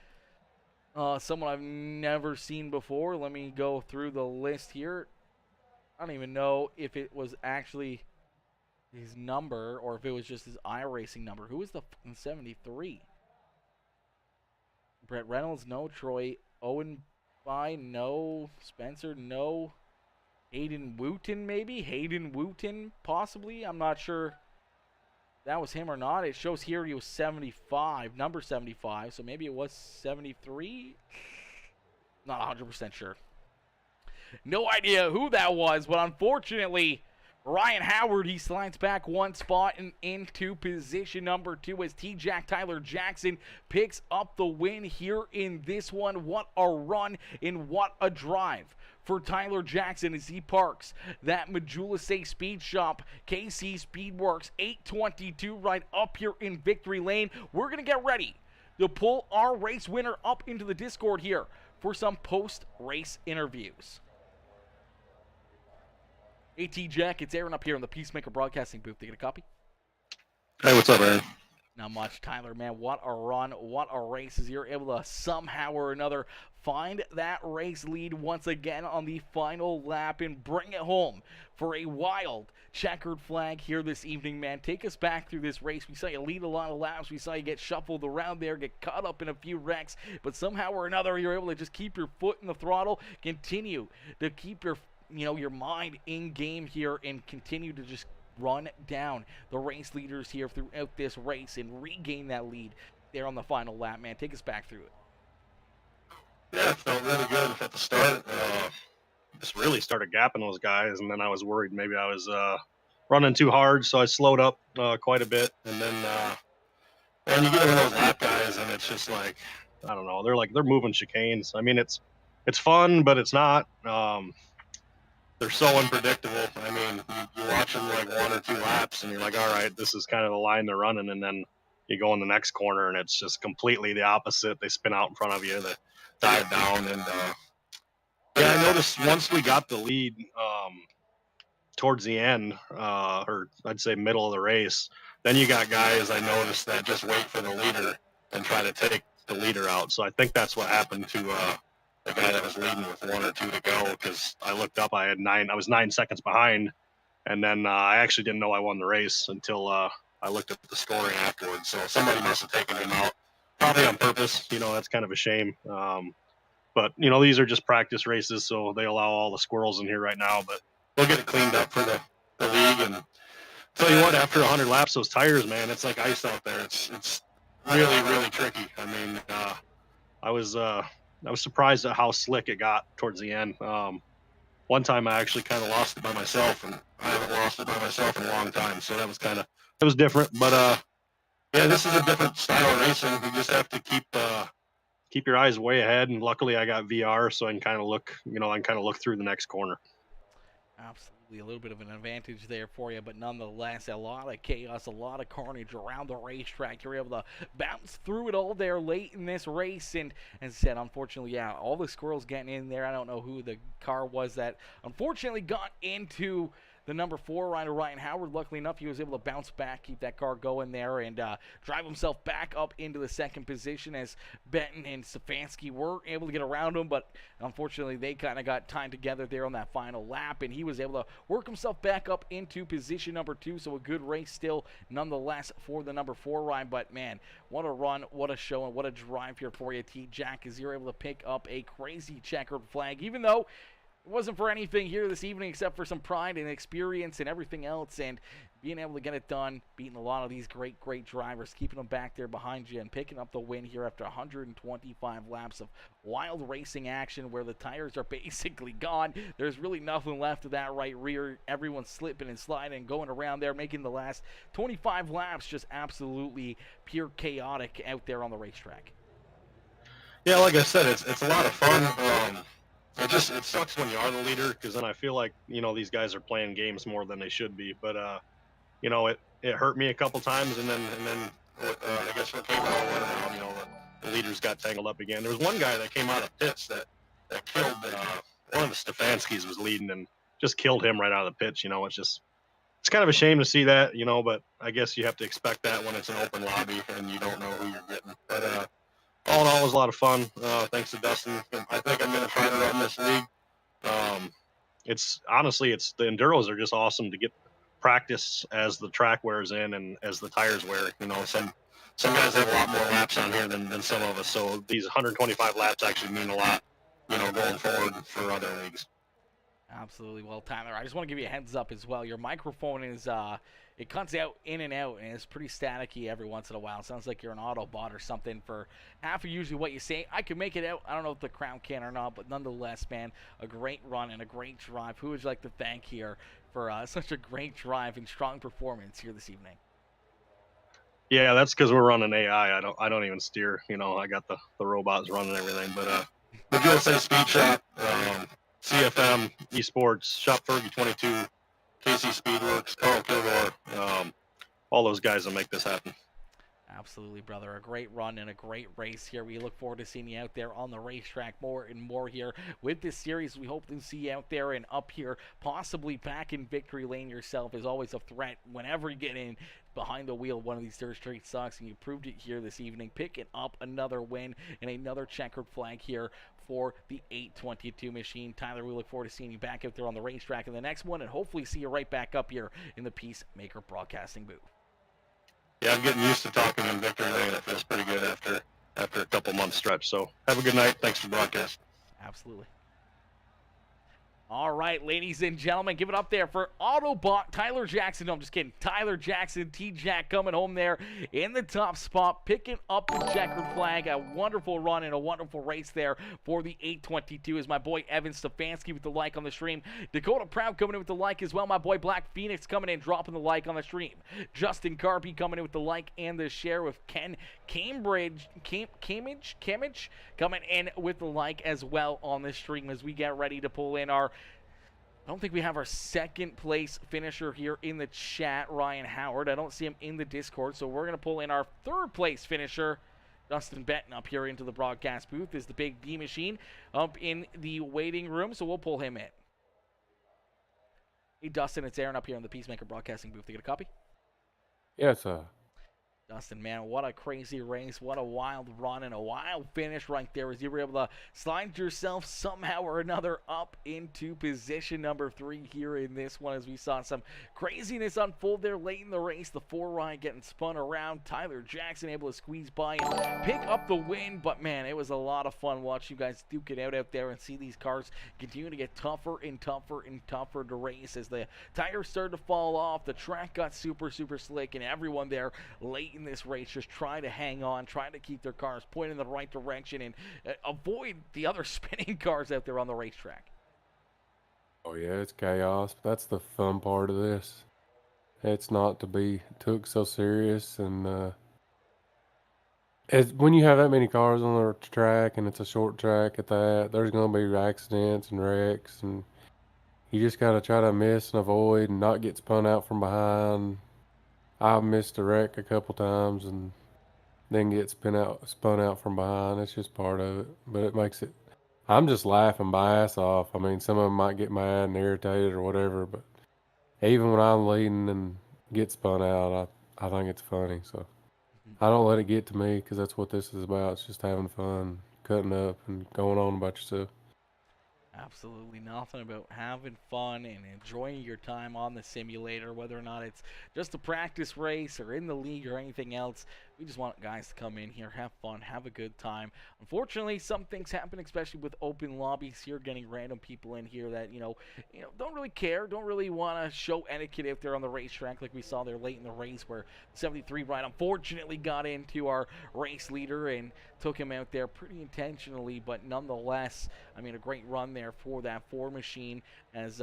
Someone I've never seen before. Let me go through the list here. I don't even know if it was actually his number or if it was just his iRacing number. Who is the 73? Brett Reynolds, no. Troy Owen by, no. Spencer, no. Hayden Wooten, maybe? Hayden Wooten, possibly? I'm not sure if that was him or not. It shows here he was 75, number 75, so maybe it was 73? Not 100% sure. No idea who that was, but unfortunately, Ryan Howard, he slides back one spot and into position number 2 as T-Jack Tyler Jackson picks up the win here in this one. What a run and what a drive for Tyler Jackson as he parks that Majula Say Speed Shop KC Speedworks 822 right up here in victory lane. We're going to get ready to pull our race winner up into the Discord here for some post-race interviews. Hey, T-Jack, it's Aaron up here in the PeaceMaker Broadcasting booth. You get a copy? Hey, what's up, Aaron? Not much, Tyler, man. What a run, what a race as you're able to somehow or another find that race lead once again on the final lap and bring it home for a wild checkered flag here this evening, man. Take us back through this race. We saw you lead a lot of laps. We saw you get shuffled around there, get caught up in a few wrecks, but somehow or another you're able to just keep your foot in the throttle, continue to keep your your mind in game here and continue to just run down the race leaders here throughout this race and regain that lead there on the final lap, man. Take us back through it. Yeah, it felt really good at the start. Just really started gapping those guys, and then I was worried maybe I was running too hard, so I slowed up quite a bit. And then you get one of those lap guys, and it's just like, I don't know, they're moving chicanes. I mean, it's fun, but it's not. They're so unpredictable. I mean, you watch them like 1 or 2 laps, and you're like, all right, this is kind of the line they're running, and then you go in the next corner, and it's just completely the opposite. They spin out in front of you, they dive down, and yeah, I noticed once we got the lead towards the end, or I'd say middle of the race, then you got guys I noticed that just wait for the leader and try to take the leader out. So I think that's what happened to the guy that was leading with 1 or 2 to go, because I looked up, I was 9 seconds behind, and then I actually didn't know I won the race until I looked at the scoring afterwards. So somebody must have taken him out, probably on purpose. That's kind of a shame. But these are just practice races, so they allow all the squirrels in here right now, but they'll get it cleaned up for the league. And tell you what, after 100 laps, those tires, man, it's like ice out there. It's really, really tricky. I mean, I was surprised at how slick it got towards the end. One time I actually kind of lost it by myself, and I haven't lost it by myself in a long time, so that was it was different. But yeah, this is a different style of racing. You just have to keep your eyes way ahead, and luckily I got VR, so I can kind of look, I can kind of look through the next corner. Absolutely, a little bit of an advantage there for you, but nonetheless, a lot of chaos, a lot of carnage around the racetrack. You're able to bounce through it all there late in this race, and as I said, unfortunately, yeah, all the squirrels getting in there. I don't know who the car was that unfortunately got into the number 4 rider, Ryan Howard. Luckily enough, he was able to bounce back, keep that car going there, and drive himself back up into the second position as Benton and Stefanski were able to get around him, but unfortunately, they kind of got tied together there on that final lap, and he was able to work himself back up into position number 2, so a good race still nonetheless for the number 4 ride. But man, what a run, what a show, and what a drive here for you, T-Jack, as you're able to pick up a crazy checkered flag, even though it wasn't for anything here this evening except for some pride and experience and everything else, and being able to get it done, beating a lot of these great drivers, keeping them back there behind you and picking up the win here after 125 laps of wild racing action where the tires are basically gone. There's really nothing left of that right rear. Everyone's slipping and sliding and going around there, making the last 25 laps just absolutely pure chaotic out there on the racetrack. Yeah, like I said, it's a lot of fun. It sucks when you are the leader, because then I feel like, these guys are playing games more than they should be. But it hurt me a couple times, and then I guess what came all around, the leaders got tangled up again. There was one guy that came out of pits that killed one of the Stefanskis was leading and just killed him right out of the pits. It's kind of a shame to see that, but I guess you have to expect that when it's an open lobby and you don't know who you're getting. But all in all, it was a lot of fun. Thanks to Dustin. I think I'm going to try to run this league. It's the enduros are just awesome to get practice as the track wears in and as the tires wear. Some guys have a lot more laps on here than some of us. So these 125 laps actually mean a lot, going forward for other leagues. Absolutely. Well, Tyler, I just want to give you a heads up as well. Your microphone is, it cuts out in and out, and it's pretty staticky every once in a while. It sounds like you're an Autobot or something for half of usually what you say. I can make it out. I don't know if the crown can or not, but nonetheless, man, a great run and a great drive. Who would you like to thank here for such a great drive and strong performance here this evening? Yeah, that's because we're running AI. I don't even steer. I got the robots running everything. But the USA Speed Shop, CFM, Esports, Shop Fergie 22, KC Speedworks, Carl Kilgore, all those guys that make this happen. Absolutely, brother. A great run and a great race here. We look forward to seeing you out there on the racetrack more and more here with this series. We hope to see you out there and up here, possibly back in victory lane yourself. Is always a threat whenever you get in behind the wheel of one of these dirt street stocks, and you proved it here this evening, picking up another win and another checkered flag here for the 822 machine. Tyler, we look forward to seeing you back out there on the racetrack in the next one, and hopefully see you right back up here in the PeaceMaker broadcasting booth. Yeah, I'm getting used to talking in victory lane. It feels pretty good after a couple months stretch. So have a good night. Thanks for the broadcast. Absolutely. All right, ladies and gentlemen, give it up there for Autobot Tyler Jackson. No, I'm just kidding. Tyler Jackson, T-Jack coming home there in the top spot, picking up the checkered flag. A wonderful run and a wonderful race there for the 822 is my boy Evan Stefanski with the like on the stream. Dakota Proud coming in with the like as well. My boy Black Phoenix coming in, dropping the like on the stream. Justin Carpy coming in with the like and the share with Ken Cambridge coming in with the like as well on the stream as we get ready to pull in our, I don't think we have our second place finisher here in the chat, Ryan Howard. I don't see him in the Discord, so we're going to pull in our third place finisher, Dustin Benton, up here into the broadcast booth. Is the Big D machine up in the waiting room, so we'll pull him in. Hey, Dustin, it's Aaron up here in the PeaceMaker broadcasting booth. You get a copy? Yes, sir. Dustin, man, what a crazy race. What a wild run and a wild finish right there as you were able to slide yourself somehow or another up into position number 3 here in this one as we saw some craziness unfold there late in the race. The 4 ride getting spun around. Tyler Jackson able to squeeze by and pick up the win. But, man, it was a lot of fun watching you guys duke it out there and see these cars continue to get tougher and tougher and tougher to race as the tires started to fall off. The track got super slick and everyone there late in in this race just try to hang on, try to keep their cars pointed in the right direction, and avoid the other spinning cars out there on the racetrack. Oh yeah, it's chaos. That's the fun part of this. It's not to be took so serious, and it's when you have that many cars on the track and it's a short track at that, there's gonna be accidents and wrecks, and you just gotta try to miss and avoid and not get spun out from behind. I've missed a wreck a couple times and then get spun out from behind. It's just part of it, but it makes it. I'm just laughing my ass off. I mean, some of them might get mad and irritated or whatever, but even when I'm leading and get spun out, I think it's funny. So I don't let it get to me because that's what this is about. It's just having fun, cutting up, and going on about yourself. Absolutely nothing about having fun and enjoying your time on the simulator, whether or not it's just a practice race or in the league or anything else. We just want guys to come in here, have fun, have a good time. Unfortunately, some things happen, especially with open lobbies here, getting random people in here that, don't really care, don't really want to show etiquette if they're on the racetrack, like we saw there late in the race where 73 ride unfortunately got into our race leader and took him out there pretty intentionally, but nonetheless, I mean, a great run there for that 4 machine as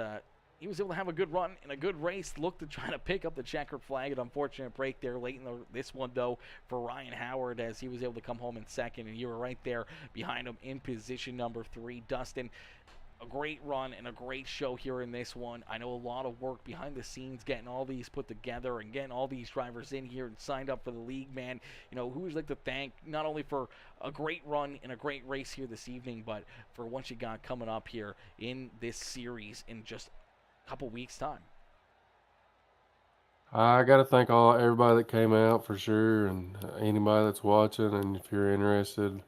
he was able to have a good run in a good race, looked to try to pick up the checkered flag. An unfortunate break there late in this one, though, for Ryan Howard as he was able to come home in second, and you were right there behind him in position number 3. Dustin, a great run and a great show here in this one. I know a lot of work behind the scenes getting all these put together and getting all these drivers in here and signed up for the league, man. Who would you like to thank not only for a great run and a great race here this evening, but for what you got coming up here in this series in just a couple weeks' time? I got to thank everybody that came out for sure, and anybody that's watching. And if you're interested,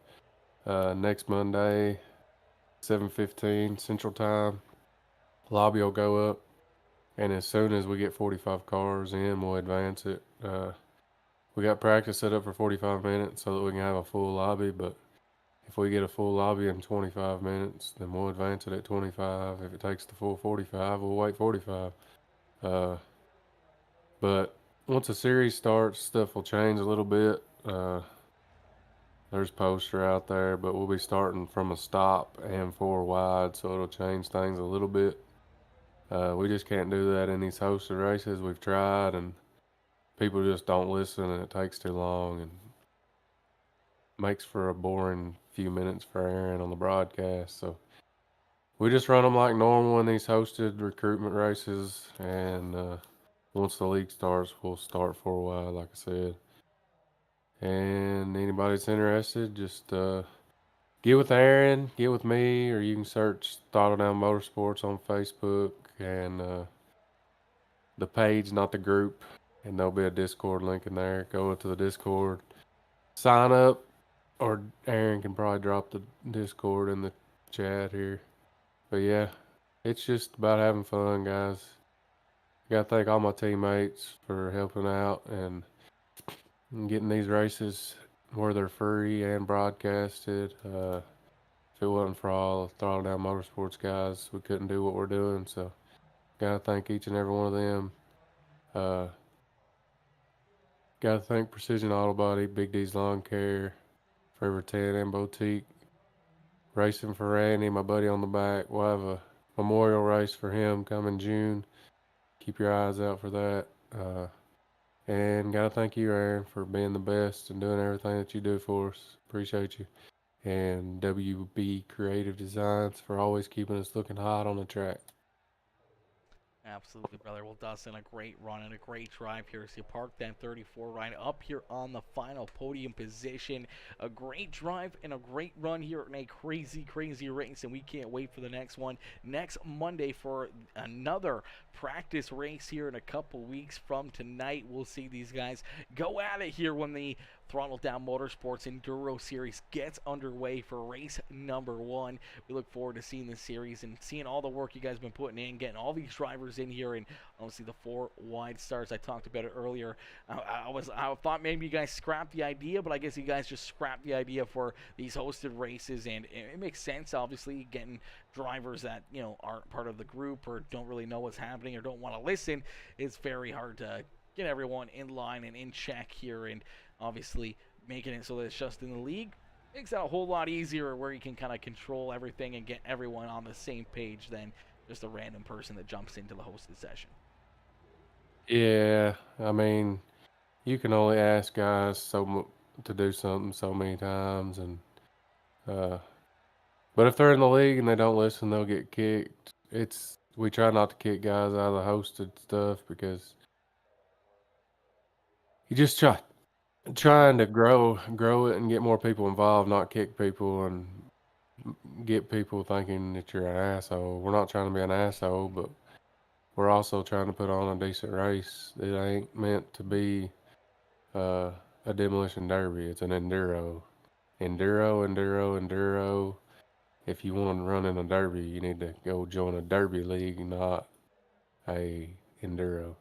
next Monday, 7:15 Central Time, lobby will go up, and as soon as we get 45 cars in, we'll advance it. We got practice set up for 45 minutes so that we can have a full lobby, but if we get a full lobby in 25 minutes, then we'll advance it at 25. If it takes the full 45, we'll wait 45. But once the series starts, stuff will change a little bit. There's poster out there, but we'll be starting from a stop and 4 wide, so it'll change things a little bit. We just can't do that in these hosted races. We've tried, and people just don't listen, and it takes too long, and makes for a boring few minutes for Aaron on the broadcast. So we just run them like normal in these hosted recruitment races, and once the league starts, we'll start 4 wide, like I said. And anybody that's interested, just get with Aaron, get with me, or you can search Throttle Down Motorsports on Facebook and the page, not the group, and there'll be a Discord link in there. Go into the Discord, sign up, or Aaron can probably drop the Discord in the chat here. But yeah, it's just about having fun, guys. I gotta thank all my teammates for helping out and getting these races where they're free and broadcasted. If it wasn't for all the Throttle Down Motorsports guys, we couldn't do what we're doing. So, gotta thank each and every one of them. Gotta thank Precision Auto Body, Big D's Lawn Care, Forever 10 and Boutique, Racing for Randy, my buddy on the back. We'll have a memorial race for him coming June. Keep your eyes out for that. And gotta thank you, Aaron, for being the best and doing everything that you do for us. Appreciate you. And WB Creative Designs for always keeping us looking hot on the track. Absolutely, brother. Well, Dustin, a great run and a great drive here as you park that 34 ride up here on the final podium position. A great drive and a great run here in a crazy, crazy race, and we can't wait for the next one next Monday for another practice race here in a couple weeks from tonight. We'll see these guys go at it here when the Throttle Down Motorsports Enduro Series gets underway for race number 1. We look forward to seeing this series and seeing all the work you guys have been putting in, getting all these drivers in here, and honestly the 4 wide stars. I talked about it earlier. I thought maybe you guys scrapped the idea, but I guess you guys just scrapped the idea for these hosted races, and it makes sense, obviously, getting drivers that aren't part of the group or don't really know what's happening or don't want to listen. It's very hard to get everyone in line and in check here, and obviously making it so that it's just in the league makes that a whole lot easier, where you can kind of control everything and get everyone on the same page than just a random person that jumps into the hosted session. Yeah, I mean, you can only ask guys to do something so many times, and but if they're in the league and they don't listen, they'll get kicked. We try not to kick guys out of the hosted stuff because you just trying to grow it and get more people involved, not kick people and get people thinking that you're an asshole. We're not trying to be an asshole, but we're also trying to put on a decent race. It ain't meant to be a demolition derby. It's an enduro. Enduro. If you want to run in a derby, you need to go join a derby league, not a enduro.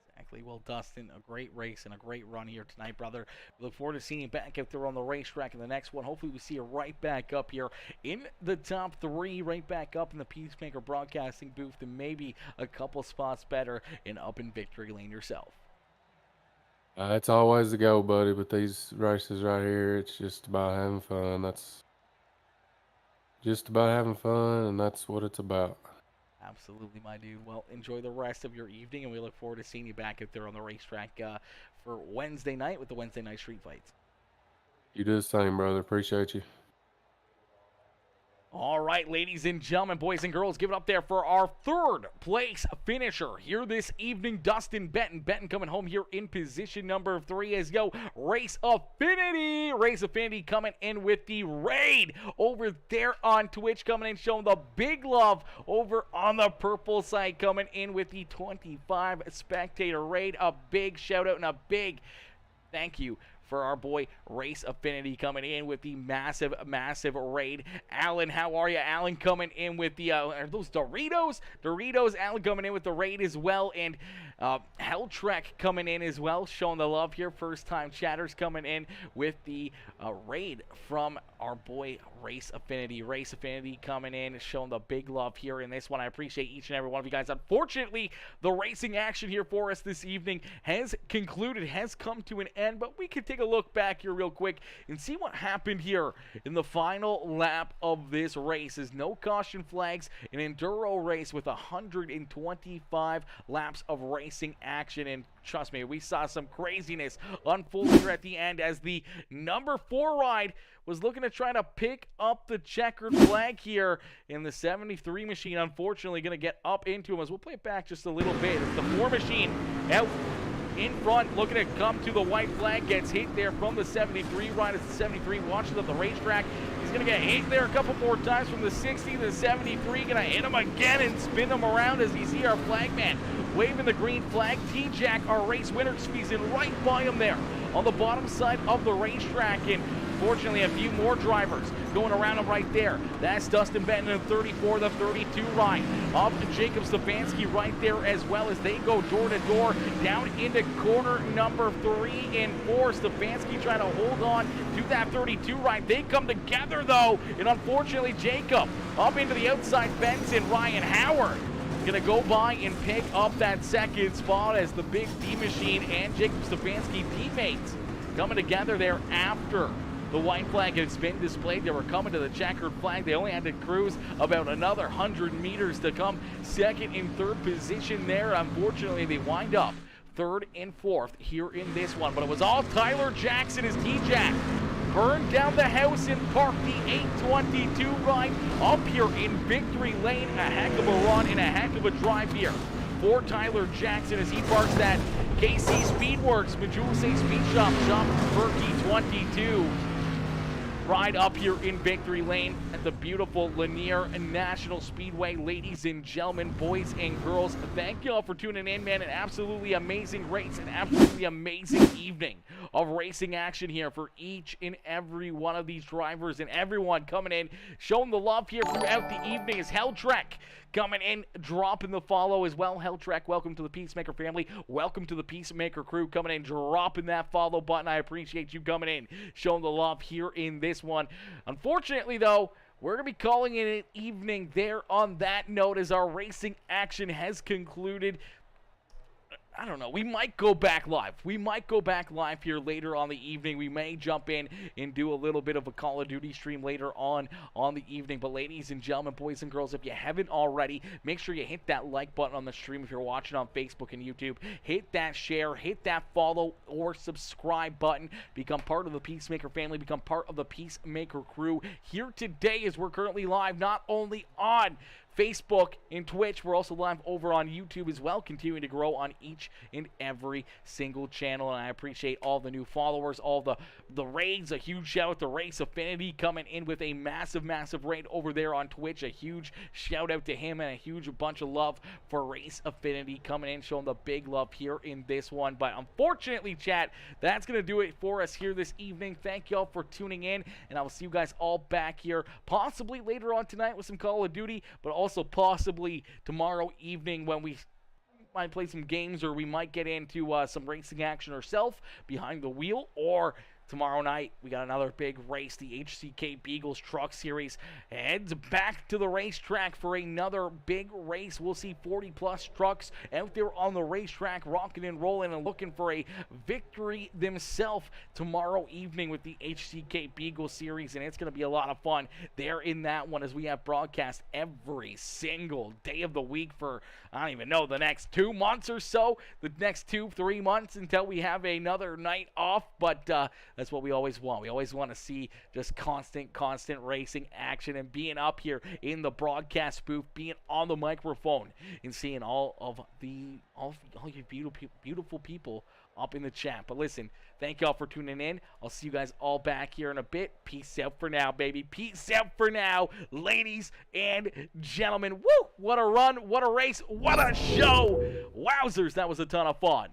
Exactly. Well, Dustin, a great race and a great run here tonight, brother. We look forward to seeing you back out there on the racetrack in the next one. Hopefully we see you right back up here in the top 3, right back up in the PeaceMaker broadcasting booth, and maybe a couple spots better and up in victory lane yourself. It's always the go, buddy, but these races right here, it's just about having fun. That's just about having fun, and that's what it's about. Absolutely, my dude. Well, enjoy the rest of your evening, and we look forward to seeing you back out there on the racetrack for Wednesday night with the Wednesday night street fights. You do the same, brother. Appreciate you. All right, ladies and gentlemen, boys and girls, give it up there for our 3rd place finisher here this evening, Dustin Benton. Benton coming home here in position number 3 as yo, Race Affinity. Race Affinity coming in with the raid over there on Twitch, coming in showing the big love over on the purple side, coming in with the 25 spectator raid. A big shout out and a big thank you for our boy Race Affinity coming in with the massive raid. Alan, how are you? Alan coming in with the, are those Doritos? Doritos, Alan coming in with the raid as well. And Helltrek coming in as well, showing the love here. First time chatters coming in with the raid from our boy Race Affinity. Race Affinity coming in, showing the big love here in this one. I appreciate each and every one of you guys. Unfortunately, the racing action here for us this evening has concluded, has come to an end, but we could take a look back here real quick and see what happened here in the final lap of this race. Is no caution flags, an enduro race with 125 laps of racing action, and trust me, we saw some craziness unfold here at the end as the number 4 ride was looking to try to pick up the checkered flag here in the 73 machine. Unfortunately, going to get up into him as we'll play it back just a little bit. It's the 4 machine out in front, looking to come to the white flag, gets hit there from the 73 ride. It's the 73 watching at the racetrack. He's going to get hit there a couple more times from the 60 to the 73. Going to hit him again and spin him around as you see our flagman waving the green flag. T-Jack, our race winner, squeezing right by him there on the bottom side of the racetrack. And fortunately, a few more drivers going around him right there. That's Dustin Benton in 34, the 32 ride. Off to Jacob Stefanski right there as well as they go door to door down into corner number 3 and 4. Stefanski trying to hold on to that 32 ride. They come together though, and unfortunately Jacob up into the outside fence, and Ryan Howard gonna go by and pick up that 2nd spot as the big D machine and Jacob Stefanski teammates coming together there after the white flag has been displayed. They were coming to the checkered flag. They only had to cruise about another 100 meters to come 2nd and 3rd position there. Unfortunately, they wind up 3rd and 4th here in this one, but it was all Tyler Jackson as T-Jack burned down the house and parked the 822 ride up here in victory lane. A heck of a run and a heck of a drive here for Tyler Jackson as he parks that KC Speedworks, Majula Speed Shop, Shop Berkey 22 ride up here in victory lane at the beautiful Lanier National Speedway. Ladies and gentlemen, boys and girls, thank you all for tuning in, man. An absolutely amazing race, an absolutely amazing evening of racing action here for each and every one of these drivers and everyone coming in, showing the love here throughout the evening. Is Helltrek coming in, dropping the follow as well. Helltrek, welcome to the PeaceMaker family. Welcome to the PeaceMaker crew, coming in, dropping that follow button. I appreciate you coming in, showing the love here in this one. Unfortunately, though, we're going to be calling it an evening there on that note as our racing action has concluded. I don't know. We might go back live. We might go back live here later on the evening. We may jump in and do a little bit of a Call of Duty stream later on the evening. But ladies and gentlemen, boys and girls, if you haven't already, make sure you hit that like button on the stream if you're watching on Facebook and YouTube. Hit that share, hit that follow or subscribe button. Become part of the Peacemaker family. Become part of the Peacemaker crew. Here today as we're currently live, not only on Facebook and Twitch, we're also live over on YouTube as well, continuing to grow on each and every single channel. And I appreciate all the new followers, all the raids. A huge shout out to Race Affinity coming in with a massive raid over there on Twitch. A huge shout out to him and a huge bunch of love for Race Affinity coming in, showing the big love here in this one. But unfortunately, chat, that's going to do it for us here this evening. Thank y'all for tuning in, and I will see you guys all back here possibly later on tonight with some Call of Duty, but also possibly tomorrow evening when we might play some games, or we might get into some racing action ourselves behind the wheel, or tomorrow night we got another big race. The HCK Beagles Truck Series heads back to the racetrack for another big race. We'll see 40+ trucks out there on the racetrack rocking and rolling and looking for a victory themselves tomorrow evening with the HCK Beagle Series, and it's going to be a lot of fun there in that one as we have broadcast every single day of the week for, I don't even know, the next 2 months or so, the next 2-3 months until we have another night off. But that's what we always want. We always want to see just constant racing action, and being up here in the broadcast booth, being on the microphone, and seeing all you beautiful people up in the chat. But listen, thank y'all for tuning in. I'll see you guys all back here in a bit. Peace out for now, baby. Peace out for now, ladies and gentlemen. Woo! What a run, what a race, what a show. Wowzers, that was a ton of fun.